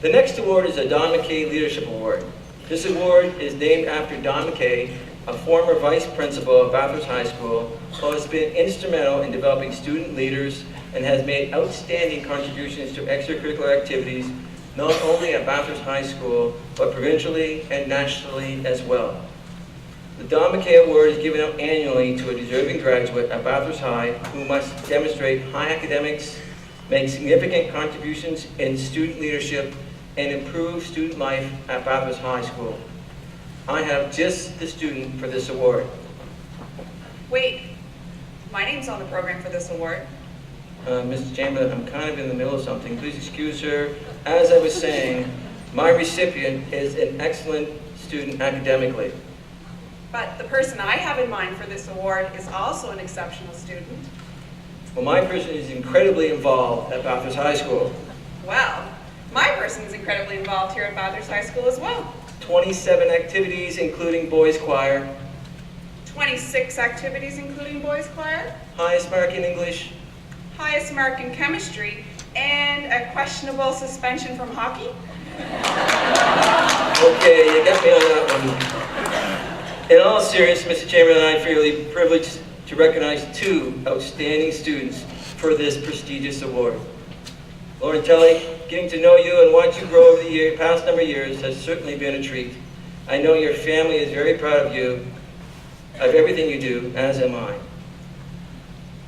The next award is the Don McKay Leadership Award. This award is named after Don McKay, a former vice principal of Bathurst High School, who has been instrumental in developing student leaders and has made outstanding contributions to extracurricular activities, not only at Bathurst High School, but provincially and nationally as well. The Don McKay Award is given out annually to a deserving graduate at Bathurst High who must demonstrate high academics, make significant contributions in student leadership, and improve student life at Bathurst High School. I have just the student for this award. Wait, my name's on the program for this award. Mr. Chamberlain, I'm kind of in the middle of something. Please excuse her. As I was saying, my recipient is an excellent student academically. But the person I have in mind for this award is also an exceptional student. Well, my person is incredibly involved at Bathurst High School. Well, my person is incredibly involved here at Bathurst High School as well. 27 activities, including boys choir. 26 activities, including boys choir. Highest mark in English. Highest mark in chemistry, and a questionable suspension from hockey. Okay, you got me on that one. In all seriousness, Mr. Chamberlain, I feel privileged to recognize 2 outstanding students for this prestigious award. Lauren Telly, getting to know you and watch you grow over the past number of years has certainly been a treat. I know your family is very proud of you, of everything you do, as am I.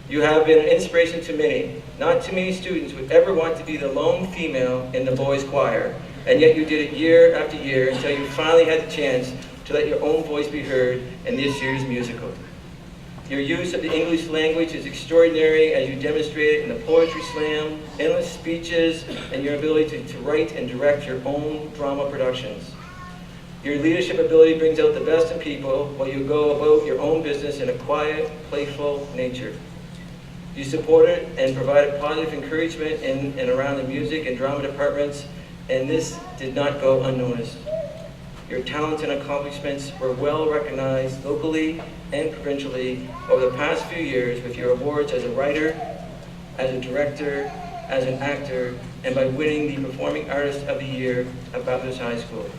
You have been an inspiration to many. Not too many students would ever want to be the lone female in the boys' choir, and yet you did it year after year until you finally had the chance to let your own voice be heard in this year's musical. Your use of the English language is extraordinary as you demonstrated in the Poetry Slam, endless speeches, and your ability to write and direct your own drama productions. Your leadership ability brings out the best in people while you go about your own business in a quiet, playful nature. You supported and provided positive encouragement in and around the music and drama departments, and this did not go unnoticed. Your talents and accomplishments were well recognized locally and provincially over the past few years with your awards as a writer, as a director, as an actor, and by winning the Performing Artist of the Year at Bathurst High School.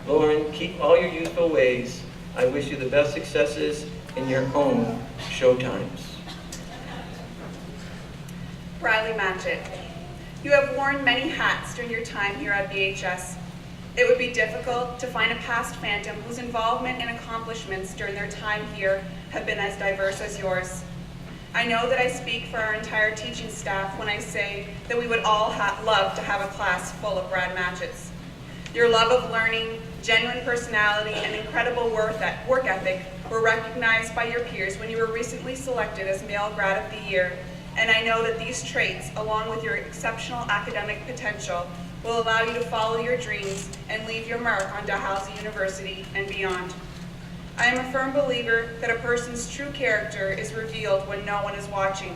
Lauren, keep all your youthful ways. I wish you the best successes in your own showtimes. Bradley Matchett, you have worn many hats during your time here at BHS. It would be difficult to find a past Phantom whose involvement and accomplishments during their time here have been as diverse as yours. I know that I speak for our entire teaching staff when I say that we would all love to have a class full of Brad Matchetts. Your love of learning, genuine personality, and incredible work ethic were recognized by your peers when you were recently selected as Male Grad of the Year, and I know that these traits, along with your exceptional academic potential, will allow you to follow your dreams and leave your mark on Dalhousie University and beyond. I am a firm believer that a person's true character is revealed when no one is watching.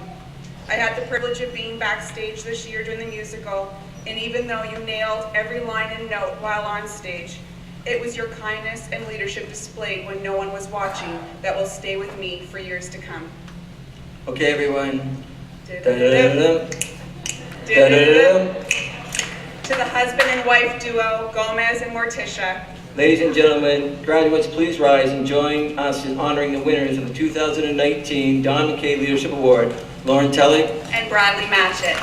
I had the privilege of being backstage this year during the musical, and even though you nailed every line and note while on stage, it was your kindness and leadership displayed when no one was watching that will stay with me for years to come. Okay, everyone. Da-da-da-da. Da-da-da-da. Da-da-da-da. To the husband and wife duo, Gomez and Morticia. Ladies and gentlemen, graduates, please rise and join us in honoring the winners of the 2019 Don McKay Leadership Award, Lauren Tellig And Bradley Matchett.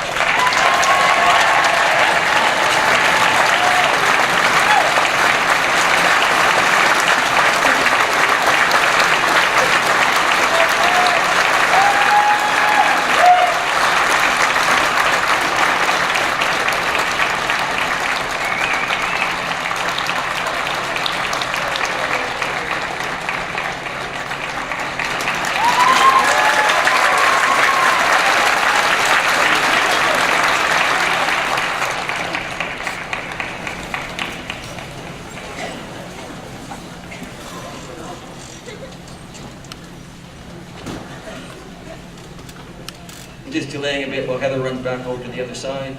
Just delaying a bit while Heather runs back over to the other side.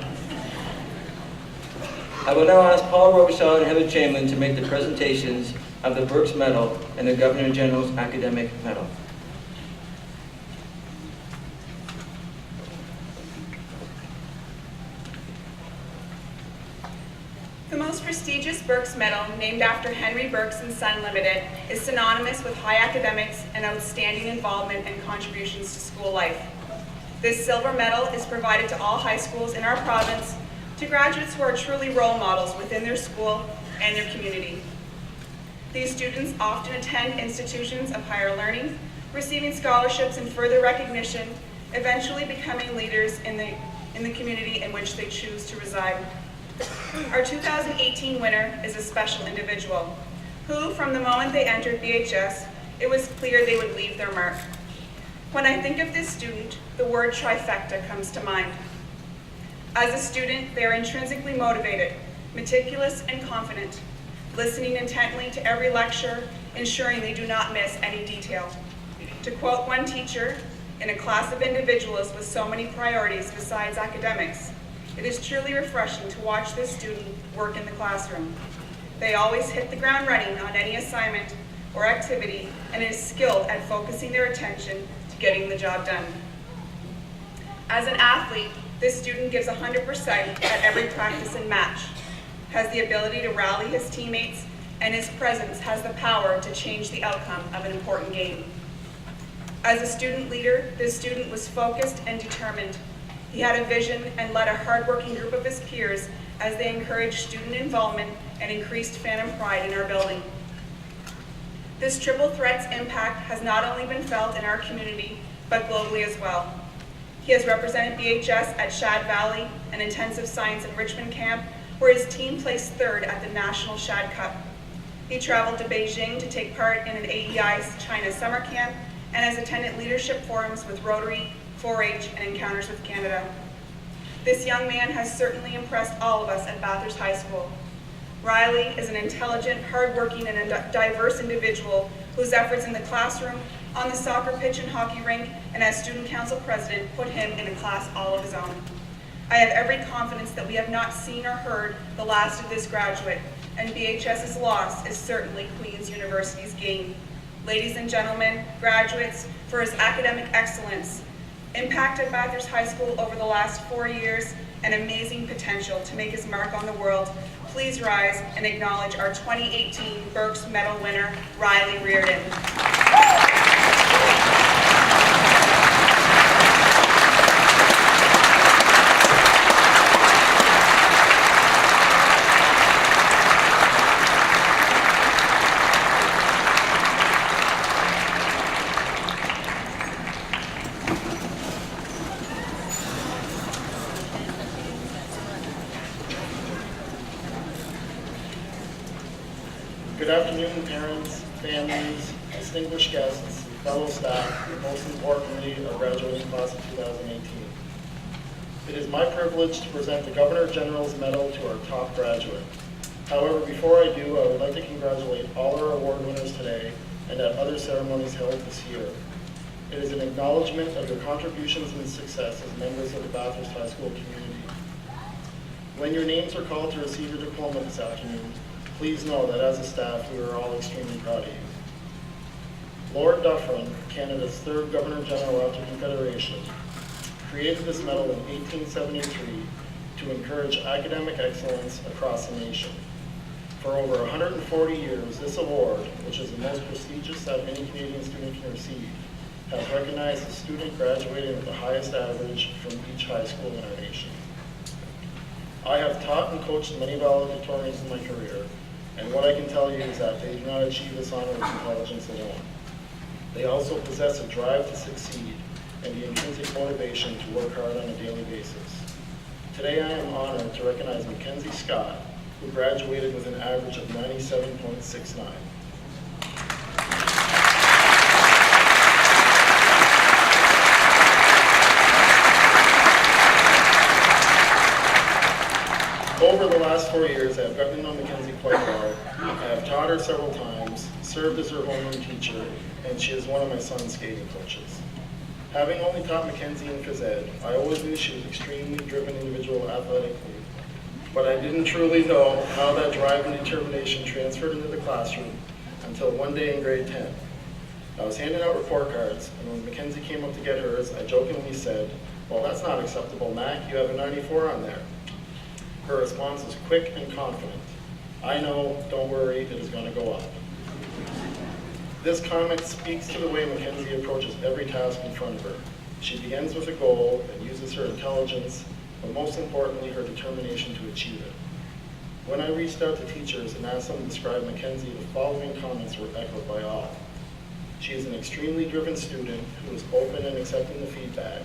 I will now ask Paul Robichaud and Heather Chamberlain to make the presentations of the Burke's Medal and the Governor General's Academic Medal. The most prestigious Burke's Medal, named after Henry Burke's and Son Limited, is synonymous with high academics and outstanding involvement and contributions to school life. This silver medal is provided to all high schools in our province to graduates who are truly role models within their school and their community. These students often attend institutions of higher learning, receiving scholarships and further recognition, eventually becoming leaders in the community in which they choose to reside. Our 2018 winner is a special individual who, from the moment they entered BHS, it was clear they would leave their mark. When I think of this student, the word trifecta comes to mind. As a student, they are intrinsically motivated, meticulous and confident, listening intently to every lecture, ensuring they do not miss any detail. To quote one teacher, in a class of individuals with so many priorities besides academics, it is truly refreshing to watch this student work in the classroom. They always hit the ground running on any assignment or activity and is skilled at focusing their attention to getting the job done. As an athlete, this student gives 100% at every practice and match, has the ability to rally his teammates, and his presence has the power to change the outcome of an important game. As a student leader, this student was focused and determined. He had a vision and led a hardworking group of his peers as they encouraged student involvement and increased fan and pride in our building. This triple threat's impact has not only been felt in our community, but globally as well. He has represented BHS at Shad Valley, an intensive science enrichment camp, where his team placed third at the National Shad Cup. He traveled to Beijing to take part in an AEI China summer camp and has attended leadership forums with Rotary, 4-H, and Encounters with Canada. This young man has certainly impressed all of us at Bathurst High School. Riley is an intelligent, hardworking, and diverse individual whose efforts in the classroom, on the soccer pitch and hockey rink, and as student council president put him in a class all of his own. I have every confidence that we have not seen or heard the last of this graduate, and BHS's loss is certainly Queen's University's gain. Ladies and gentlemen, graduates, for his academic excellence, impact at Bathurst High School over the last 4 years, and amazing potential to make his mark on the world, please rise and acknowledge our 2018 Burke's Medal winner, Riley Reardon. Good afternoon, parents, families, distinguished guests, fellow staff, and most importantly, our graduating class of 2018. It is my privilege to present the Governor General's Medal to our top graduate. However, before I do, I would like to congratulate all our award winners today and at other ceremonies held this year. It is an acknowledgement of your contributions and success as members of the Bathurst High School community. When your names are called to receive your diploma this afternoon, please know that as a staff, we are all extremely proud of you. Lord Dufferin, Canada's third Governor General after Confederation, created this medal in 1873 to encourage academic excellence across the nation. For over 140 years, this award, which is the most prestigious that any Canadian student can receive, has recognized a student graduating with the highest average from each high school in our nation. I have taught and coached many valedictorians in my career, and what I can tell you is that they do not achieve this honor with intelligence alone. They also possess a drive to succeed and the intrinsic motivation to work hard on a daily basis. Today I am honored to recognize Mackenzie Scott, who graduated with an average of 97.69. Over the last 4 years, I have gotten to know Mackenzie quite well. I have taught her several times, served as her homeroom teacher, and she is one of my son's skating coaches. Having only taught Mackenzie in phys ed, I always knew she was an extremely driven individual athletically, but I didn't truly know how that drive and determination transferred into the classroom until one day in grade 10. I was handing out report cards, and when Mackenzie came up to get hers, I jokingly said, "Well, that's not acceptable, Mac. You have a 94 on there." Her response was quick and confident. "I know, don't worry, it is going to go up." This comment speaks to the way Mackenzie approaches every task in front of her. She begins with a goal and uses her intelligence, but most importantly, her determination to achieve it. When I reached out to teachers and asked them to describe Mackenzie, the following comments were echoed by all. She is an extremely driven student who is open and accepting the feedback.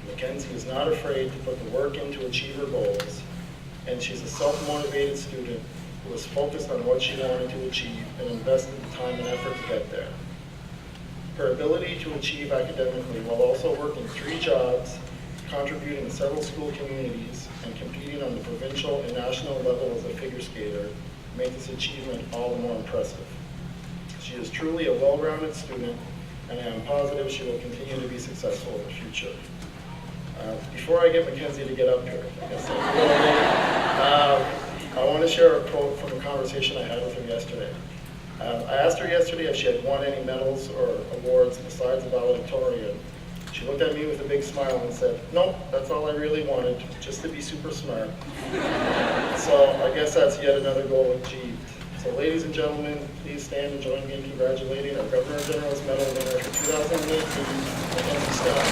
Mackenzie is not afraid to put the work in to achieve her goals, and she's a self-motivated student who was focused on what she wanted to achieve and invested the time and effort to get there. Her ability to achieve academically while also working 3 jobs, contributing to several school communities, and competing on the provincial and national level as a figure skater make this achievement all the more impressive. She is truly a well-rounded student, and I am positive she will continue to be successful in the future. Before I get Mackenzie to get up here, I want to share a quote from a conversation I had with her yesterday. I asked her yesterday if she had won any medals or awards besides the valedictorian. She looked at me with a big smile and said, "Nope, that's all I really wanted, just to be super smart." So I guess that's yet another goal achieved. So ladies and gentlemen, please stand and join me in congratulating our Governor General's Medal winner for 2018, Mackenzie Scott.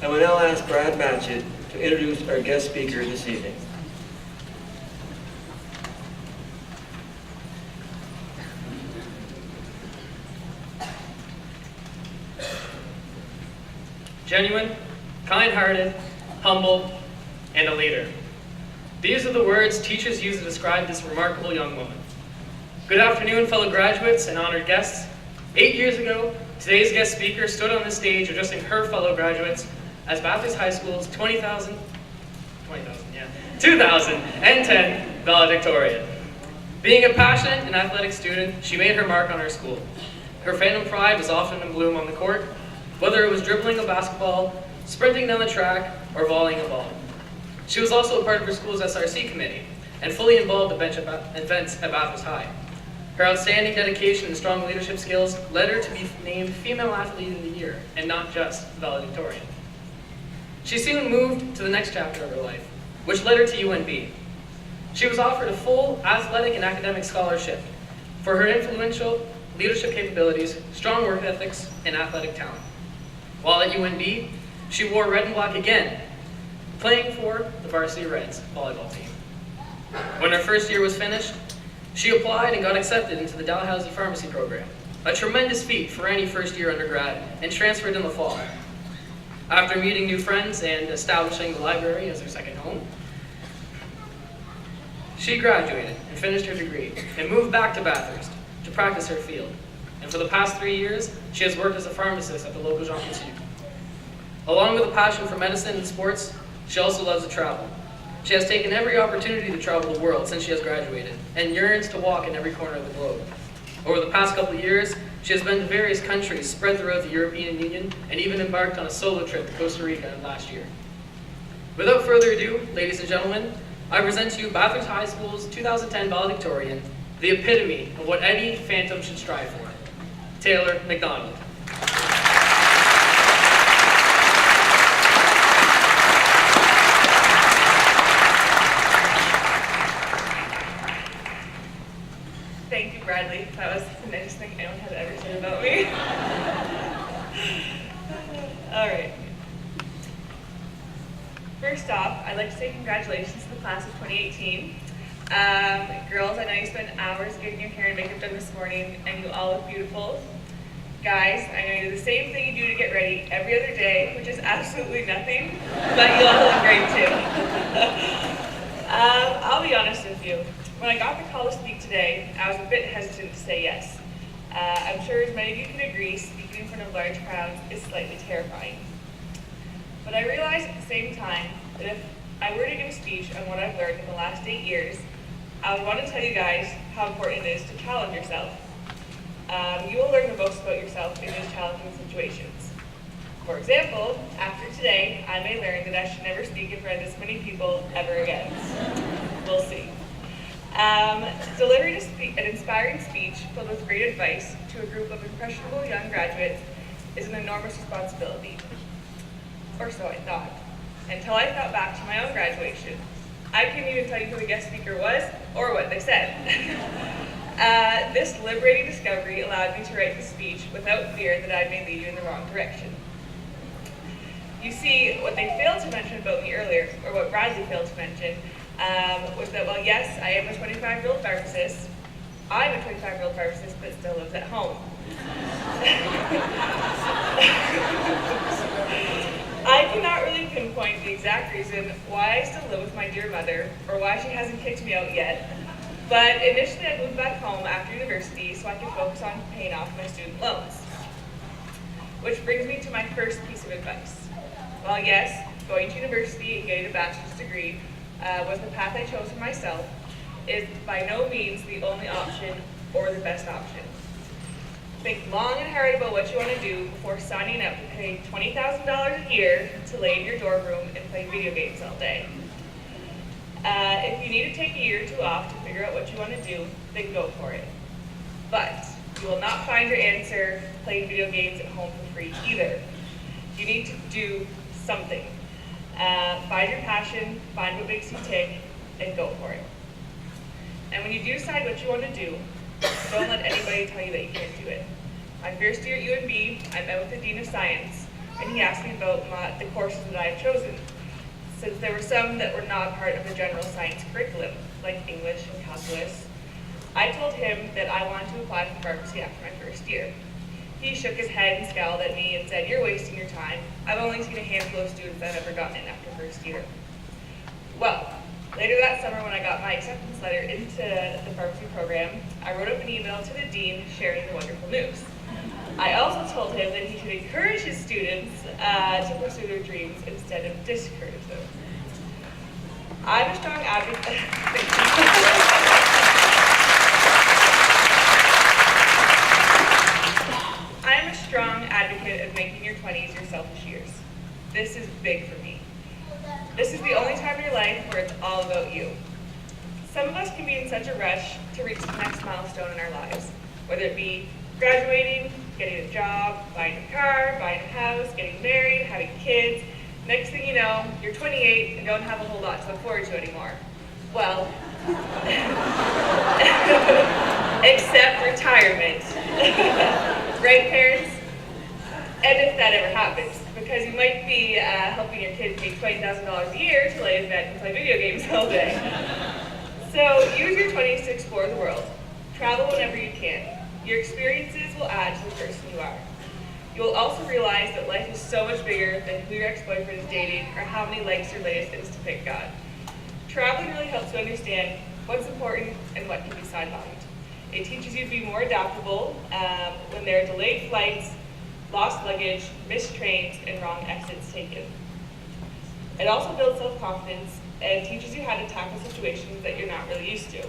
I will now ask Brad Matchett to introduce our guest speaker this evening. Genuine, kind-hearted, humble, and a leader. These are the words teachers use to describe this remarkable young woman. Good afternoon, fellow graduates and honored guests. 8 years ago, today's guest speaker stood on the stage addressing her fellow graduates as Bathurst High School's 2010 valedictorian. Being a passionate and athletic student, she made her mark on her school. Her fandom pride was often in bloom on the court, whether it was dribbling a basketball, sprinting down the track, or volleying a ball. She was also a part of her school's SRC committee and fully involved in events at Bathurst High. Her outstanding dedication and strong leadership skills led her to be named Female Athlete of the Year, and not just valedictorian. She soon moved to the next chapter of her life, which led her to UNB. She was offered a full athletic and academic scholarship for her influential leadership capabilities, strong work ethics, and athletic talent. While at UNB, she wore red and black again, playing for the Varsity Reds volleyball team. When her first year was finished, she applied and got accepted into the Dalhousie Pharmacy program. a tremendous feat for any first-year undergrad, and transferred in the fall. After meeting new friends and establishing the library as her second home, she graduated and finished her degree and moved back to Bathurst to practice her field. And for the past 3 years, she has worked as a pharmacist at the local Jean Coutu. Along with a passion for medicine and sports, she also loves to travel. She has taken every opportunity to travel the world since she has graduated and yearns to walk in every corner of the globe. Over the past couple of years, she has been to various countries spread throughout the European Union and even embarked on a solo trip to Costa Rica last year. Without further ado, ladies and gentlemen, I present to you Bathurst High School's 2010 valedictorian, the epitome of what any phantom should strive for, Taylor McDonald. Thank you, Bradley. That was the nicest thing anyone has ever said about me. All right. First off, I'd like to say congratulations to the class of 2018. Girls, I know you spent hours getting your hair and makeup done this morning, and you all look beautiful. Guys, I know you do the same thing you do to get ready every other day, which is absolutely nothing, but you all look great too. I'll be honest with you. When I got the call to speak today, I was a bit hesitant to say yes. I'm sure as many of you can agree, speaking in front of large crowds is slightly terrifying. But I realized at the same time that if I were to give a speech on what I've learned in the last 8 years, I would want to tell you guys how important it is to challenge yourself. You will learn the most about yourself in these challenging situations. For example, after today, I may learn that I should never speak in front of this many people ever again. We'll see. Delivering an inspiring speech filled with great advice to a group of impressionable young graduates is an enormous responsibility. Or so I thought, until I thought back to my own graduation. I couldn't even tell you who the guest speaker was or what they said. This liberating discovery allowed me to write the speech without fear that I may lead you in the wrong direction. You see, what they failed to mention about me earlier, or what Bradley failed to mention, was that, well, yes, I am a 25-year-old pharmacist. I'm a 25-year-old pharmacist that still lives at home. I cannot really pinpoint the exact reason why I still live with my dear mother, or why she hasn't kicked me out yet, but initially I moved back home after university so I could focus on paying off my student loans. Which brings me to my first piece of advice. While yes, going to university and getting a bachelor's degree was the path I chose for myself, is by no means the only option or the best option. Think long and hard about what you want to do before signing up to pay $20,000 a year to lay in your dorm room and play video games all day. If you need to take a year or two off to figure out what you want to do, then go for it. But you will not find your answer playing video games at home for free either. You need to do something. Find your passion, find what makes you tick, and go for it. And when you do decide what you want to do, don't let anybody tell you that you can't do it. My first year at UNB, I met with the Dean of Science, and he asked me about the courses that I have chosen, since there were some that were not part of the general science curriculum, like English and calculus. I told him that I wanted to apply for pharmacy after my first year. He shook his head and scowled at me and said, "You're wasting your time. I've only seen a handful of students that have ever gotten in after first year." Well, later that summer when I got my acceptance letter into the pharmacy program, I wrote up an email to the dean sharing the wonderful news. I also told him that he should encourage his students to pursue their dreams instead of discourage them. I'm a strong advocate. I'm a strong advocate of making your 20s your selfish years. This is big for me. This is the only time in your life where it's all about you. Some of us can be in such a rush to reach the next milestone in our lives, whether it be graduating, getting a job, buying a car, buying a house, getting married, having kids. Next thing you know, you're 28 and don't have a whole lot to look forward to anymore. Well, except retirement. Right, parents? And if that ever happens, because you might be helping your kids make $20,000 a year to lay in bed and play video games all day. So use your 20s to explore the world. Travel whenever you can. Your experiences will add to the person you are. You will also realize that life is so much bigger than who your ex-boyfriend is dating or how many likes your latest Insta pic got. Traveling really helps you understand what's important and what can be sidelined. It teaches you to be more adaptable when there are delayed flights, lost luggage, missed trains, and wrong exits taken. It also builds self-confidence and teaches you how to tackle situations that you're not really used to,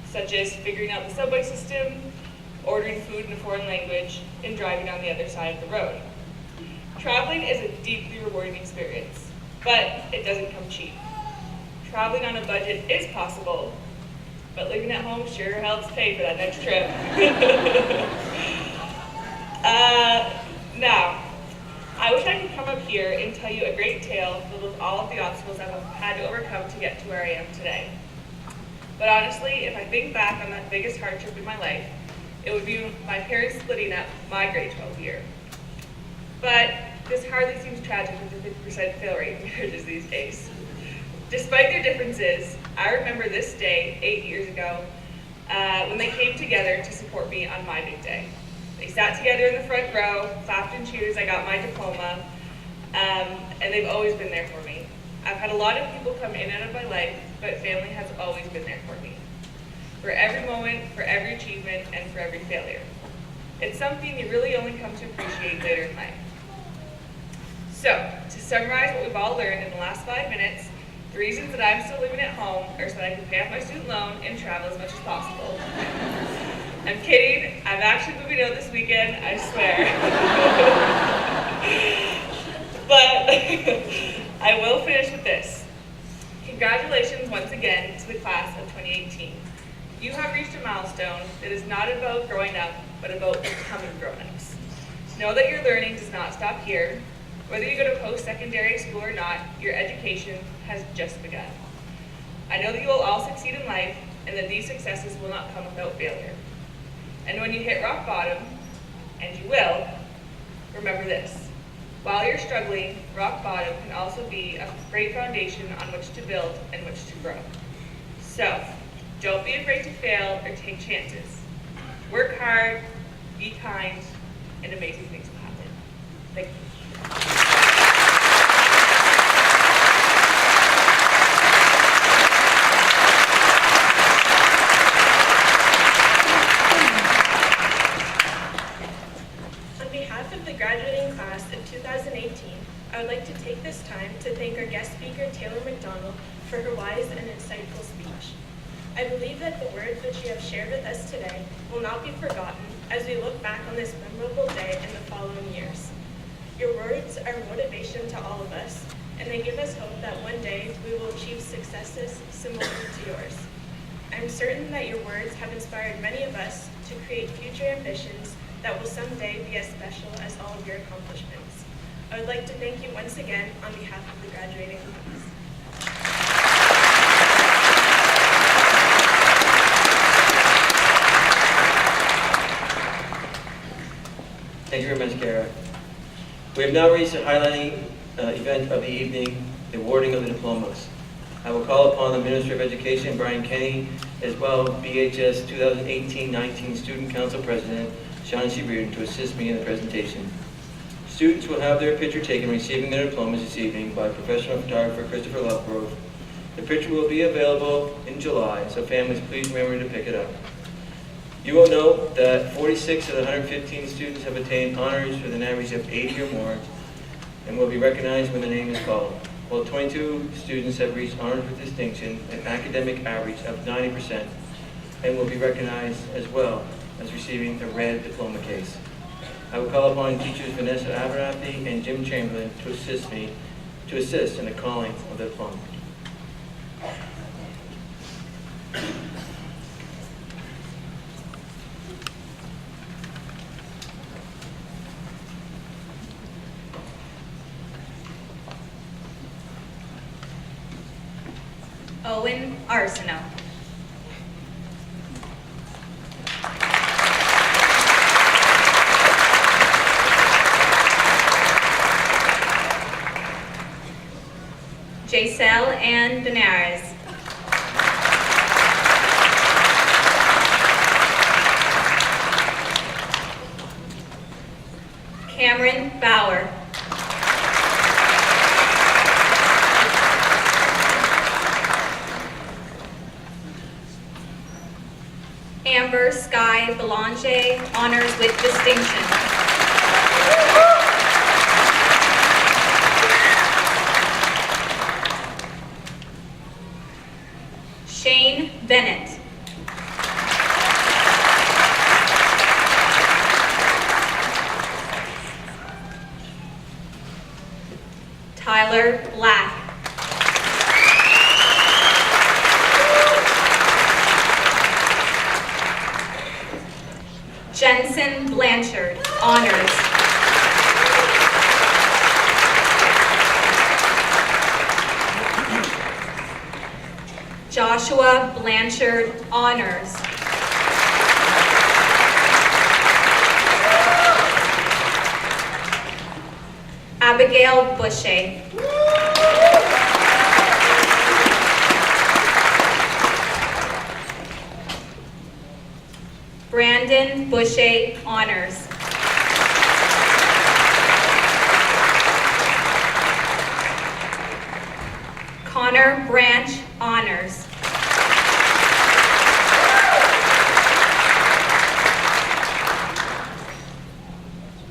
such as figuring out the subway system, ordering food in a foreign language, and driving on the other side of the road. Traveling is a deeply rewarding experience, but it doesn't come cheap. Traveling on a budget is possible, but living at home sure helps pay for that next trip. Now, I wish I could come up here and tell you a great tale filled with all of the obstacles I've had to overcome to get to where I am today. But honestly, if I think back on that biggest hardship in my life, it would be my parents splitting up my grade 12 year. But this hardly seems tragic with the 50% fail rate in marriages these days. Despite their differences, I remember this day 8 years ago when they came together to support me on my big day. They sat together in the front row, clapped and cheered as I got my diploma, and they've always been there for me. I've had a lot of people come in and out of my life, but family has always been there for me. For every moment, for every achievement, and for every failure. It's something you really only come to appreciate later in life. So, to summarize what we've all learned in the last 5 minutes, the reasons that I'm still living at home are so that I can pay off my student loan and travel as much as possible. I'm kidding, I'm actually moving out this weekend, I swear. But I will finish with this. Congratulations once again to the class of 2018. You have reached a milestone that is not about growing up, but about becoming grown-ups. Know that your learning does not stop here. Whether you go to post-secondary school or not, your education has just begun. I know that you will all succeed in life, and that these successes will not come without failure. And when you hit rock bottom, and you will, remember this. While you're struggling, rock bottom can also be a great foundation on which to build and which to grow. So, don't be afraid to fail or take chances. Work hard, be kind, and amazing things will happen. Thank you. On behalf of the graduating class of 2018, I would like to take this time to thank our guest speaker, Taylor McDonald, for her wise and insightful speech. I believe that the words which you have shared with us today will not be forgotten as we look back on this memorable day in the following years. Your words are motivation to all of us, and they give us hope that one day we will achieve successes similar to yours. I'm certain that your words have inspired many of us to create future ambitions that will someday be as special as all of your accomplishments. I would like to thank you once again on behalf of the graduating class. Thank you very much, Kara. We have now reached the highlighting event of the evening, the awarding of the diplomas. I will call upon the Minister of Education, Brian Kenny, as well as BHS 2018-19 Student Council President, Sean Reardon, to assist me in the presentation. Students will have their picture taken receiving their diplomas this evening by professional photographer Christopher Lovegrove. The picture will be available in July, so families please remember to pick it up. You will note that 46 of the 115 students have attained honors with an average of 80 or more and will be recognized when the name is called, while 22 students have reached honors with distinction, an academic average of 90%, and will be recognized as well as receiving a red diploma case. I will call upon teachers Vanessa Abernathy and Jim Chamberlain to assist in the calling of the diploma. Owen Arsenault. Jaisel Ann Benares. Amber Sky Belanger, honors with distinction. Shane Bennett. Tyler Black. Jensen Blanchard, honors. Joshua Blanchard, honors. Abigail Bushe. Brandon Bushe, honors. Connor Branch, honors.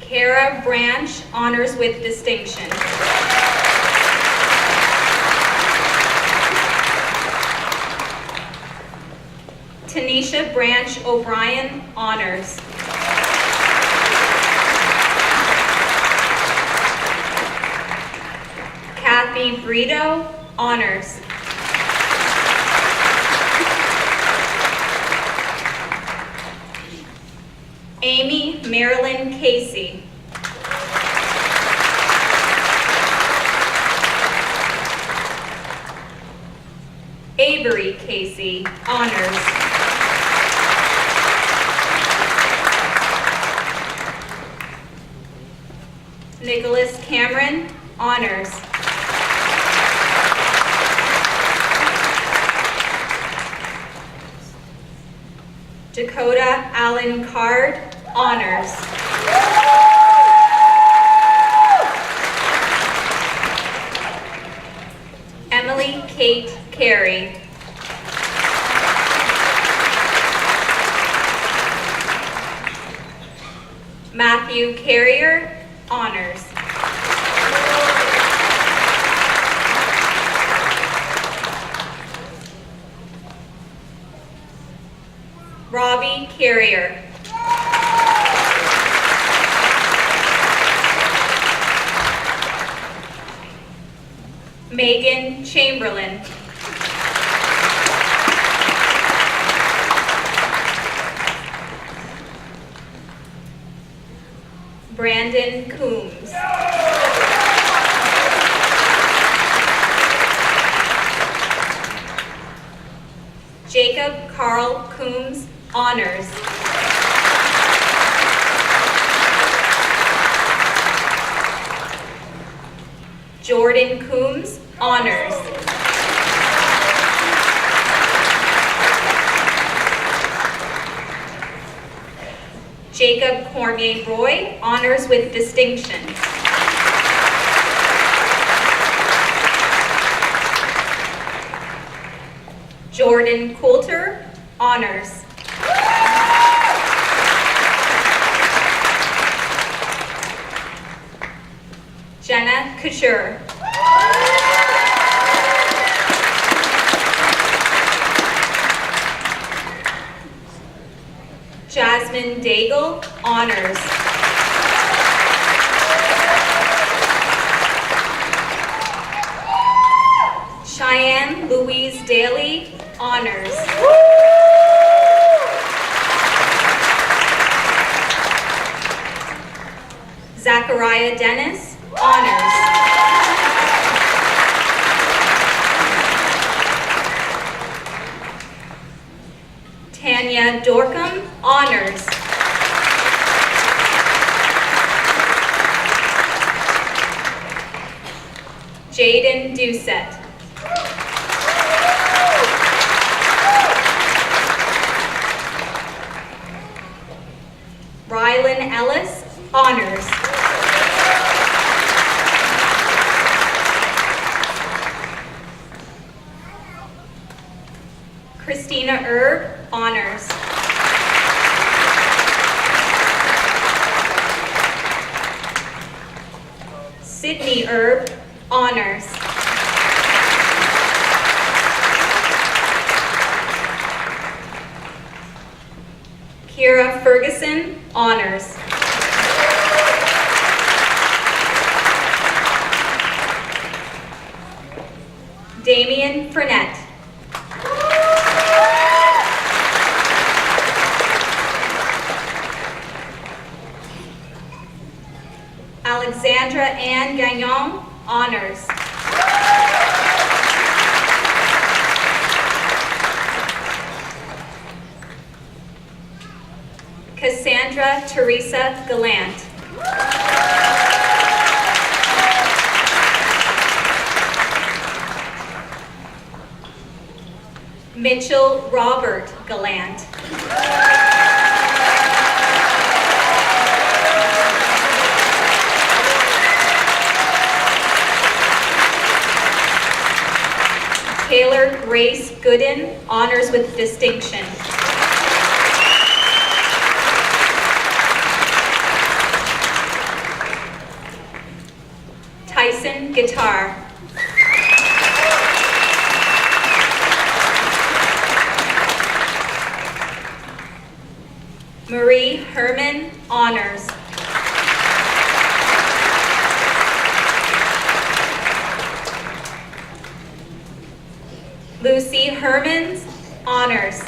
Kara Branch, honors with distinction. Tanisha Branch O'Brien, honors. Kathy Brito, honors. Amy Marilyn Casey. Avery Casey, honors. Nicholas Cameron, honors. Dakota Allen Card, honors. Emily Kate Carey. Matthew Carrier, honors. Robbie Carrier. Megan Chamberlain. Brandon Coombs. Jacob Carl Coombs, honors. Jordan Coombs, honors. Jacob Cormier Roy, honors with distinction. Jordan Coulter, honors. Jenna Couture. Jasmine Daigle, honors. Cheyenne Louise Daly, honors. Zachariah Dennis, honors. Tanya Dorcom, honors. Jaden Doucette. Rylan Ellis, honors. Christina Erb, honors. Sydney Erb, honors. Kira Ferguson, honors. Damian Frenette. Alexandra Ann Gagnon, honors. Cassandra Teresa Gallant. Mitchell Robert Gallant. Taylor Grace Gooden, honors with distinction. Tyson Guitar. Marie Herman, honors. Lucy Hermans, honors.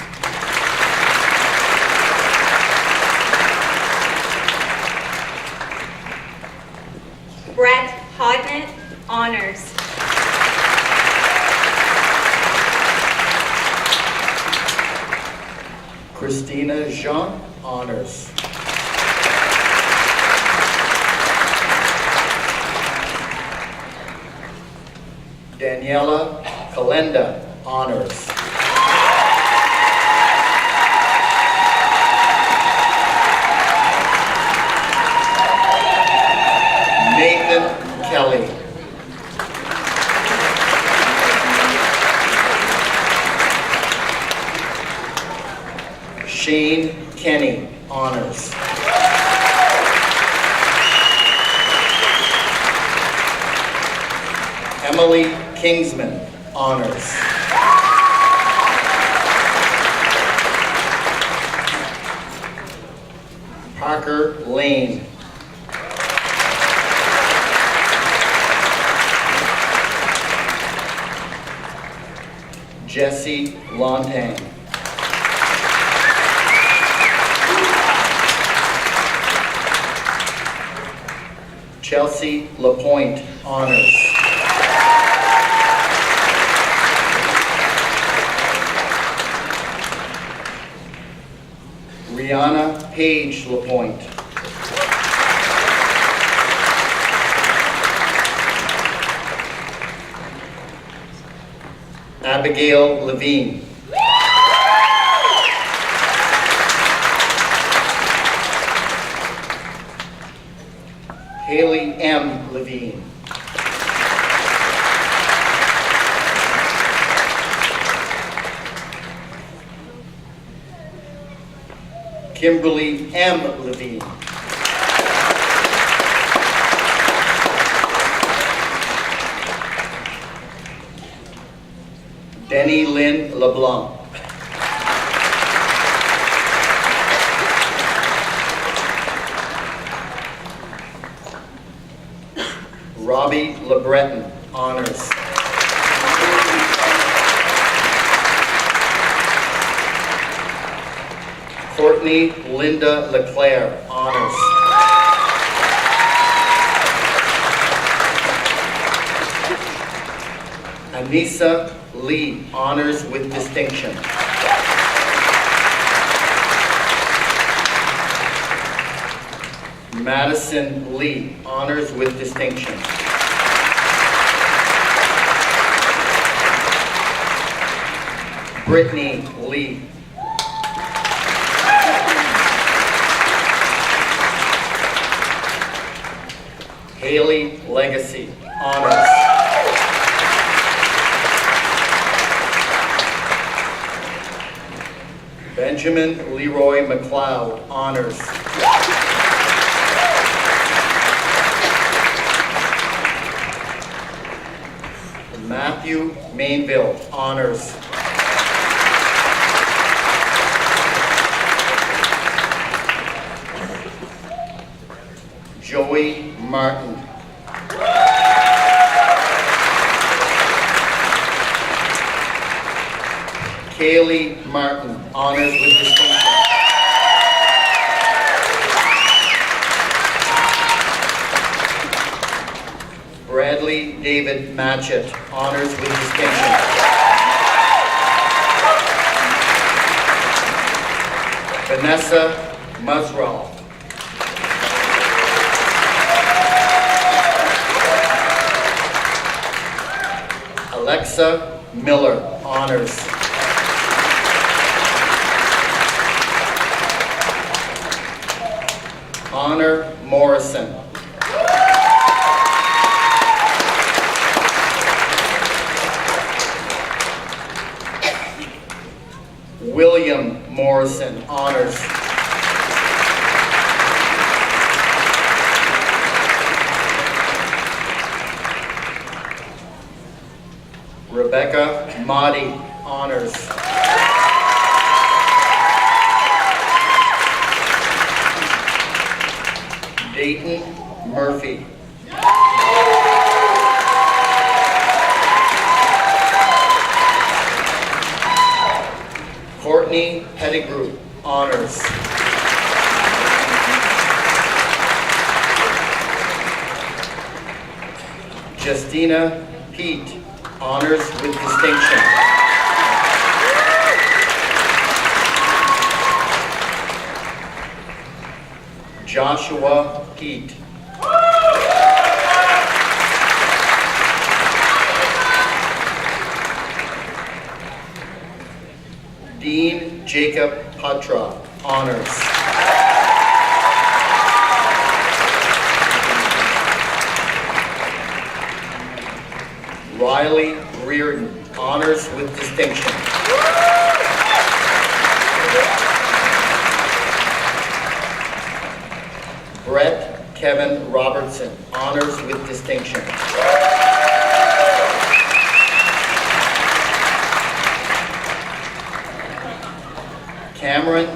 Brett Hodnett, honors. Christina Jean, honors. Daniela Kalenda, honors. Nathan Kelly. Shane Kenny, honors. Emily Kingsman, honors. Parker Lane. Jesse Lontang. Chelsea LaPointe, honors. Rihanna Page LaPointe. Abigail Levine. Haley M. Levine. Kimberly M. Levine. Denny Lynn LeBlanc. Robbie LeBreton, honors. Courtney Linda LeClaire, honors. Anissa Lee, honors with distinction. Madison Lee, honors with distinction. Brittany Lee. Haley Legacy, honors. Benjamin Leroy McLeod, honors. Matthew Mainville, honors. Joey Martin. Kaylee Martin, honors with distinction. Bradley David Matchett, honors with distinction. Vanessa Musrall. Alexa Miller, honors. Honor Morrison. William Morrison, honors. Rebecca Motti, honors. Dayton Murphy. Courtney Pettigrew, honors. Justina Pete, honors with distinction. Joshua Pete. Dean Jacob Patra, honors. Riley Reardon, honors with distinction. Brett Kevin Robertson, honors with distinction. Cameron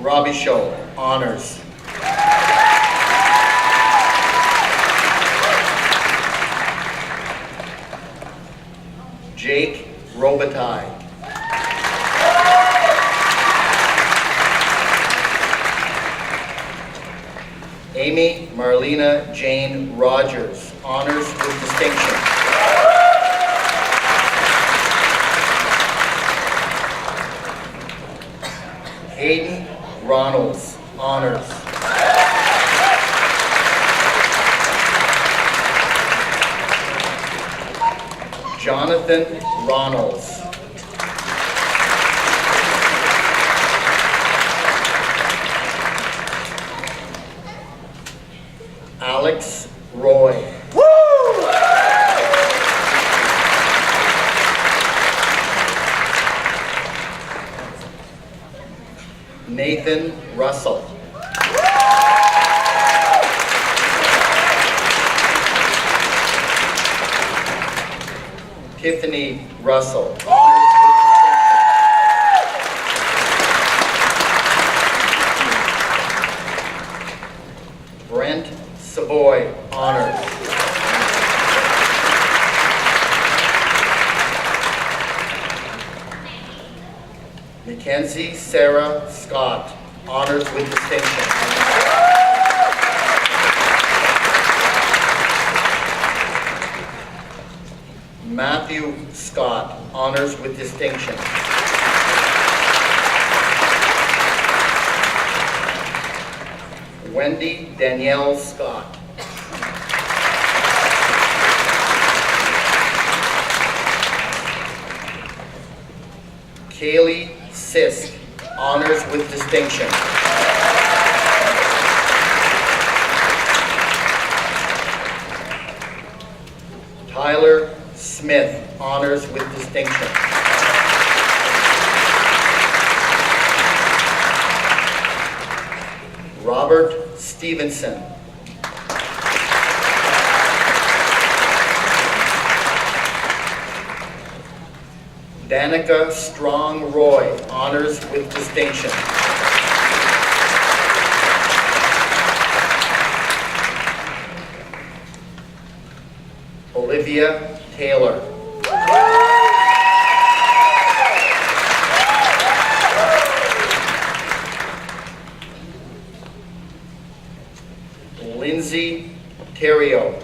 Robichaud, honors. Jake Robitaille. Amy Marlena Jane Rogers, honors with distinction. Hayden Ronalds, honors. Jonathan Ronalds. Alex Roy. Nathan Russell. Tiffany Russell. Brent Savoy, honors. Mackenzie Sarah Scott, honors with distinction. Matthew Scott, honors with distinction. Wendy Danielle Scott. Kaylee Sisk, honors with distinction. Tyler Smith, honors with distinction. Robert Stevenson. Danica Strong Roy, honors with distinction. Olivia Taylor. Lindsay Terrio.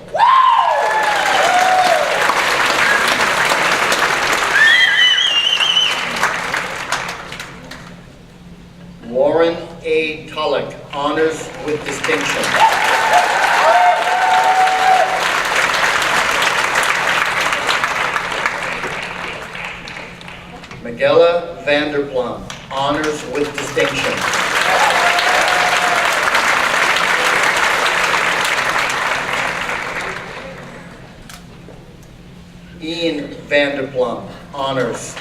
Lauren A. Tulloch, honors with distinction. Miguela Vanderplum, honors with distinction. Ian Vanderplum, honors.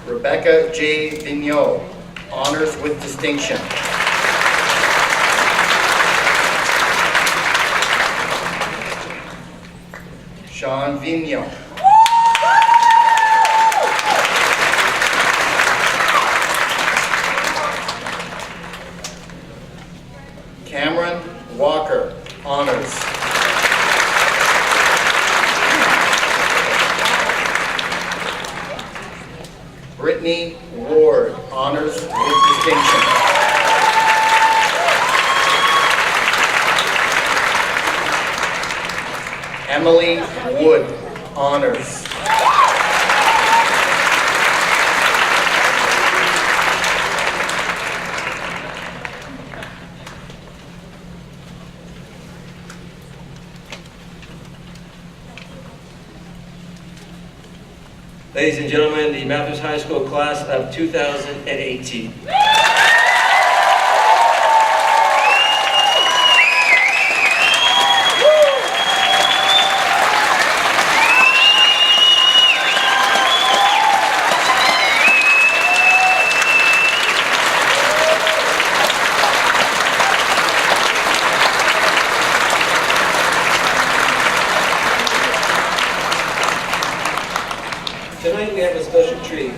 Rebecca J. Vigneault, honors with distinction. Sean Vigneault. Cameron Walker, honors. Brittany Ward, honors with distinction. Emily Wood, honors. Ladies and gentlemen, the Bathurst High School class of 2018. Tonight we have a special treat.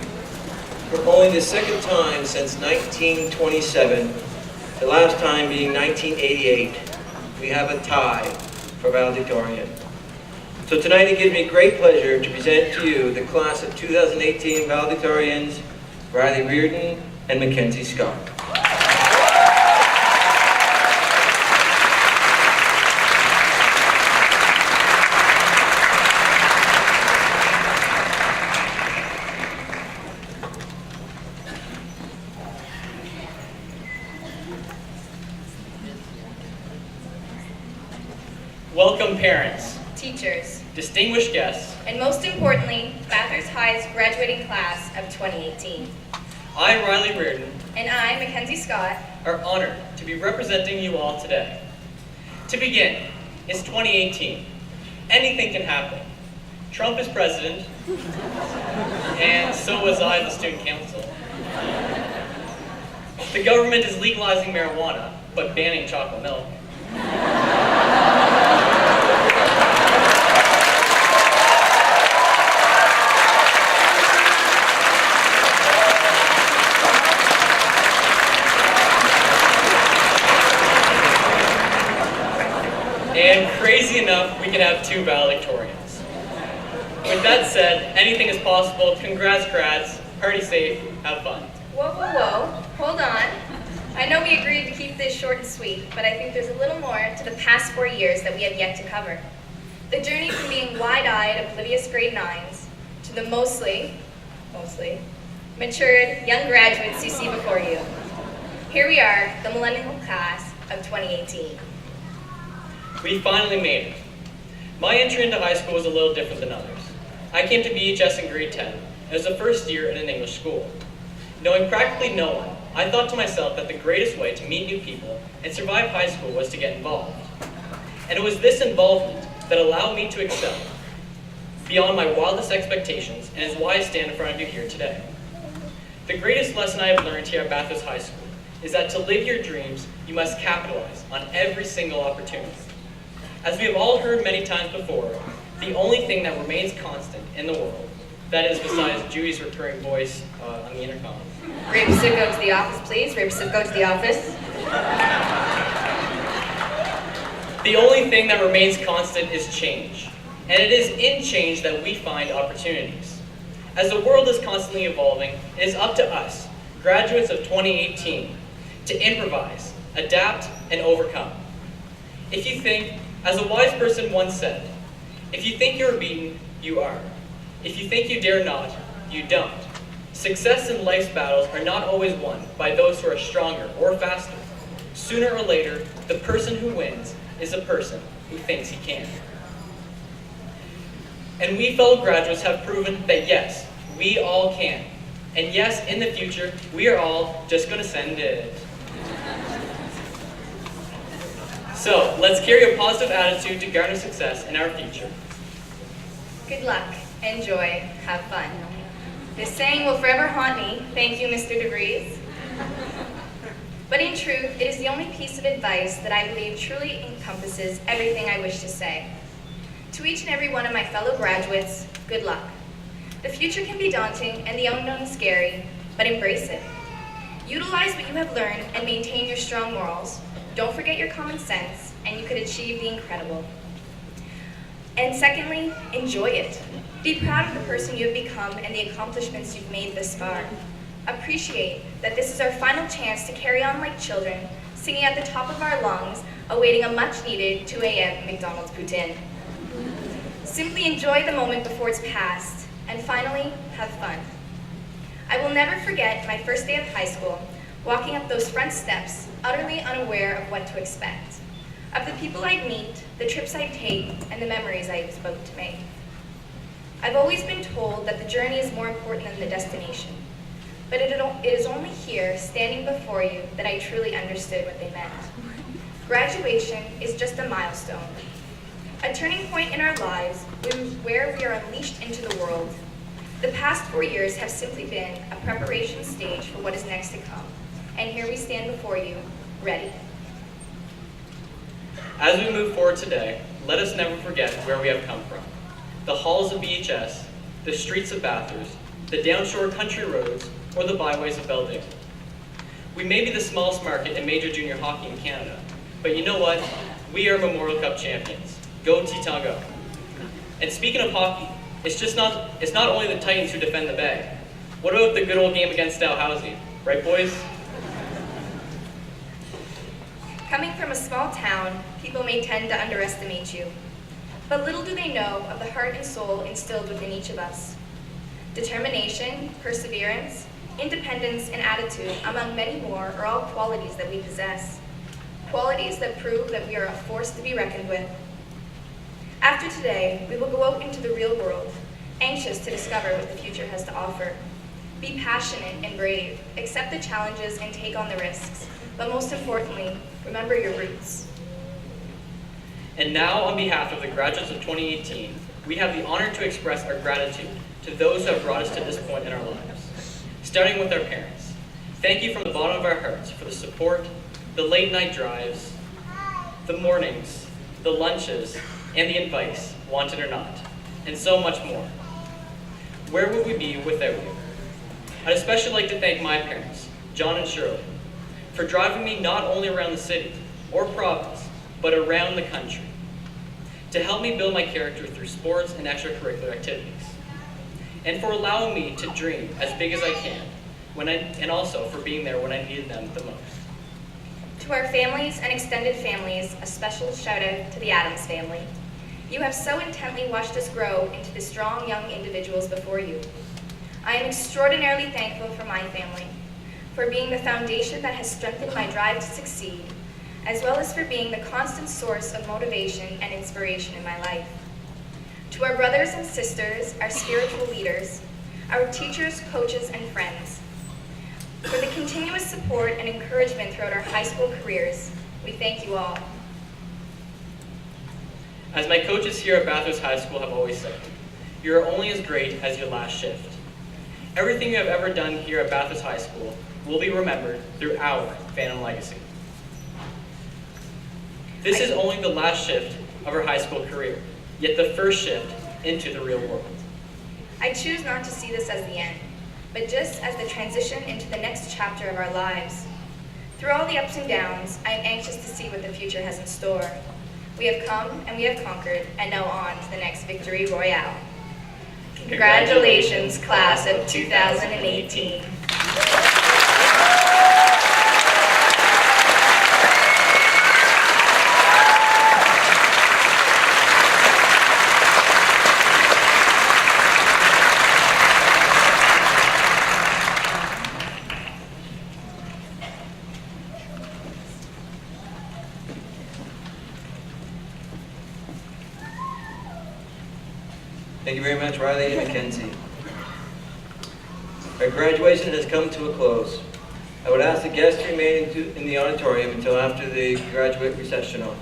For only the second time since 1927, the last time being 1988, we have a tie for valedictorian. So tonight it gives me great pleasure to present to you the class of 2018 valedictorians, Riley Reardon and Mackenzie Scott. Welcome parents, Teachers, distinguished guests. and most importantly, Bathurst High's graduating class of 2018. I, Riley Reardon, And I, Mackenzie Scott, are honored to be representing you all today. To begin, it's 2018. Anything can happen. Trump is president, and so was I, the student council. The government is legalizing marijuana, but banning chocolate milk. And crazy enough, we can have 2 valedictorians. With that said, anything is possible. Congrats, grads. Party safe. Have fun. whoa, whoa, whoa, hold on. I know we agreed to keep this short and sweet, but I think there's a little more to the past 4 years that we have yet to cover. The journey from being wide-eyed, oblivious grade 9s to the mostly matured young graduates you see before you. Here we are, the millennial class of 2018. We finally made it. My entry into high school was a little different than others. I came to BHS in grade 10. It was the first year in an English school. Knowing practically no one, I thought to myself that the greatest way to meet new people and survive high school was to get involved. And it was this involvement that allowed me to excel beyond my wildest expectations, and is why I stand in front of you here today. The greatest lesson I have learned here at Bathurst High School is that to live your dreams, you must capitalize on every single opportunity. As we have all heard many times before, the only thing that remains constant in the world, that is besides Judy's recurring voice on the intercom. Rapist, go to the office, please. Rapist, go to the office. The only thing that remains constant is change. And it is in change that we find opportunities. As the world is constantly evolving, it is up to us, graduates of 2018, to improvise, adapt, and overcome. If you think, as a wise person once said, if you think you're beaten, you are. If you think you dare not, you don't. Success in life's battles are not always won by those who are stronger or faster. Sooner or later, the person who wins is a person who thinks he can. And we fellow graduates have proven that yes, we all can. And yes, in the future, we are all just going to send it. So, let's carry a positive attitude to garner success in our future. Good luck, enjoy, have fun. This saying will forever haunt me. Thank you, Mr. DeVries. But in truth, it is the only piece of advice that I believe truly encompasses everything I wish to say. To each and every one of my fellow graduates, good luck. The future can be daunting and the unknown scary, but embrace it. Utilize what you have learned and maintain your strong morals. Don't forget your common sense, and you could achieve the incredible. And secondly, enjoy it. Be proud of the person you have become and the accomplishments you've made thus far. Appreciate that this is our final chance to carry on like children, singing at the top of our lungs, awaiting a much-needed 2 a.m. McDonald's poutine. Simply enjoy the moment before it's past, and finally, have fun. I will never forget my first day of high school, walking up those front steps, utterly unaware of what to expect, of the people I'd meet, the trips I'd take, and the memories I was about to make. I've always been told that the journey is more important than the destination, but it is only here, standing before you, that I truly understood what they meant. Graduation is just a milestone, a turning point in our lives where we are unleashed into the world. The past 4 years have simply been a preparation stage for what is next to come, and here we stand before you, ready. As we move forward today, let us never forget where we have come from. The halls of BHS, the streets of Bathurst, the downshore country roads, or the byways of Belledale. We may be the smallest market in major junior hockey in Canada, but you know what? We are Memorial Cup champions. Go Teton go. And speaking of hockey, it's not only the Titans who defend the bag. What about the good old game against Dalhousie? Right, boys? Coming from a small town, people may tend to underestimate you. But little do they know of the heart and soul instilled within each of us. Determination, perseverance, independence, and attitude, among many more, are all qualities that we possess. Qualities that prove that we are a force to be reckoned with. After today, we will go out into the real world, anxious to discover what the future has to offer. Be passionate and brave, accept the challenges and take on the risks. But most importantly, remember your roots. And now, on behalf of the graduates of 2018, we have the honor to express our gratitude to those who have brought us to this point in our lives. Starting with our parents. Thank you from the bottom of our hearts for the support, the late night drives, the mornings, the lunches, and the advice, wanted or not, and so much more. Where would we be without you? I'd especially like to thank my parents, John and Shirley, for driving me not only around the city or province, but around the country, to help me build my character through sports and extracurricular activities, and for allowing me to dream as big as I can, and also for being there when I needed them the most. To our families and extended families, a special shout out to the Adams family. You have so intently watched us grow into the strong young individuals before you. I am extraordinarily thankful for my family, for being the foundation that has strengthened my drive to succeed, as well as for being the constant source of motivation and inspiration in my life. To our brothers and sisters, our spiritual leaders, our teachers, coaches, and friends, for the continuous support and encouragement throughout our high school careers, we thank you all. As my coaches here at Bathurst High School have always said, you are only as great as your last shift. Everything you have ever done here at Bathurst High School will be remembered through our Phantom legacy. This is only the last shift of her high school career, yet the first shift into the real world. I choose not to see this as the end, but just as the transition into the next chapter of our lives. Through all the ups and downs, I am anxious to see what the future has in store. We have come and we have conquered, and now on to the next victory royale. Congratulations, class of 2018. Thank you very much, Riley and Mackenzie. Our graduation has come to a close. I would ask the guests to remain in the auditorium until after the graduate recessional.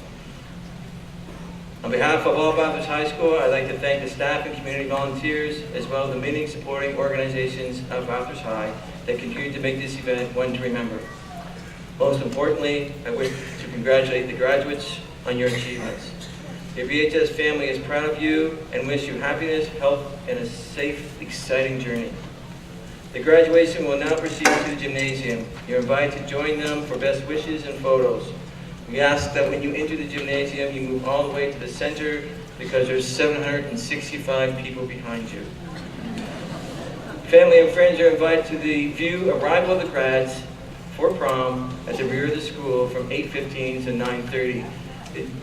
On behalf of all Bathurst High School, I'd like to thank the staff and community volunteers, as well as the many supporting organizations of Bathurst High that continue to make this event one to remember. Most importantly, I wish to congratulate the graduates on your achievements. Your BHS family is proud of you and wish you happiness, health, and a safe, exciting journey. The graduation will now proceed to the gymnasium. You're invited to join them for best wishes and photos. We ask that when you enter the gymnasium, you move all the way to the center because there's 765 people behind you. Family and friends are invited to the view arrival of the grads for prom at the rear of the school from 8:15 to 9:30.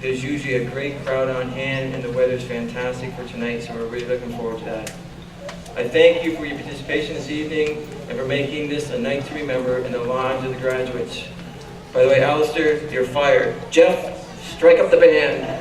There's usually a great crowd on hand, and the weather's fantastic for tonight, so we're really looking forward to that. I thank you for your participation this evening and for making this a night to remember in the lives of the graduates. By the way, Alistair, you're fired. Jeff, strike up the band.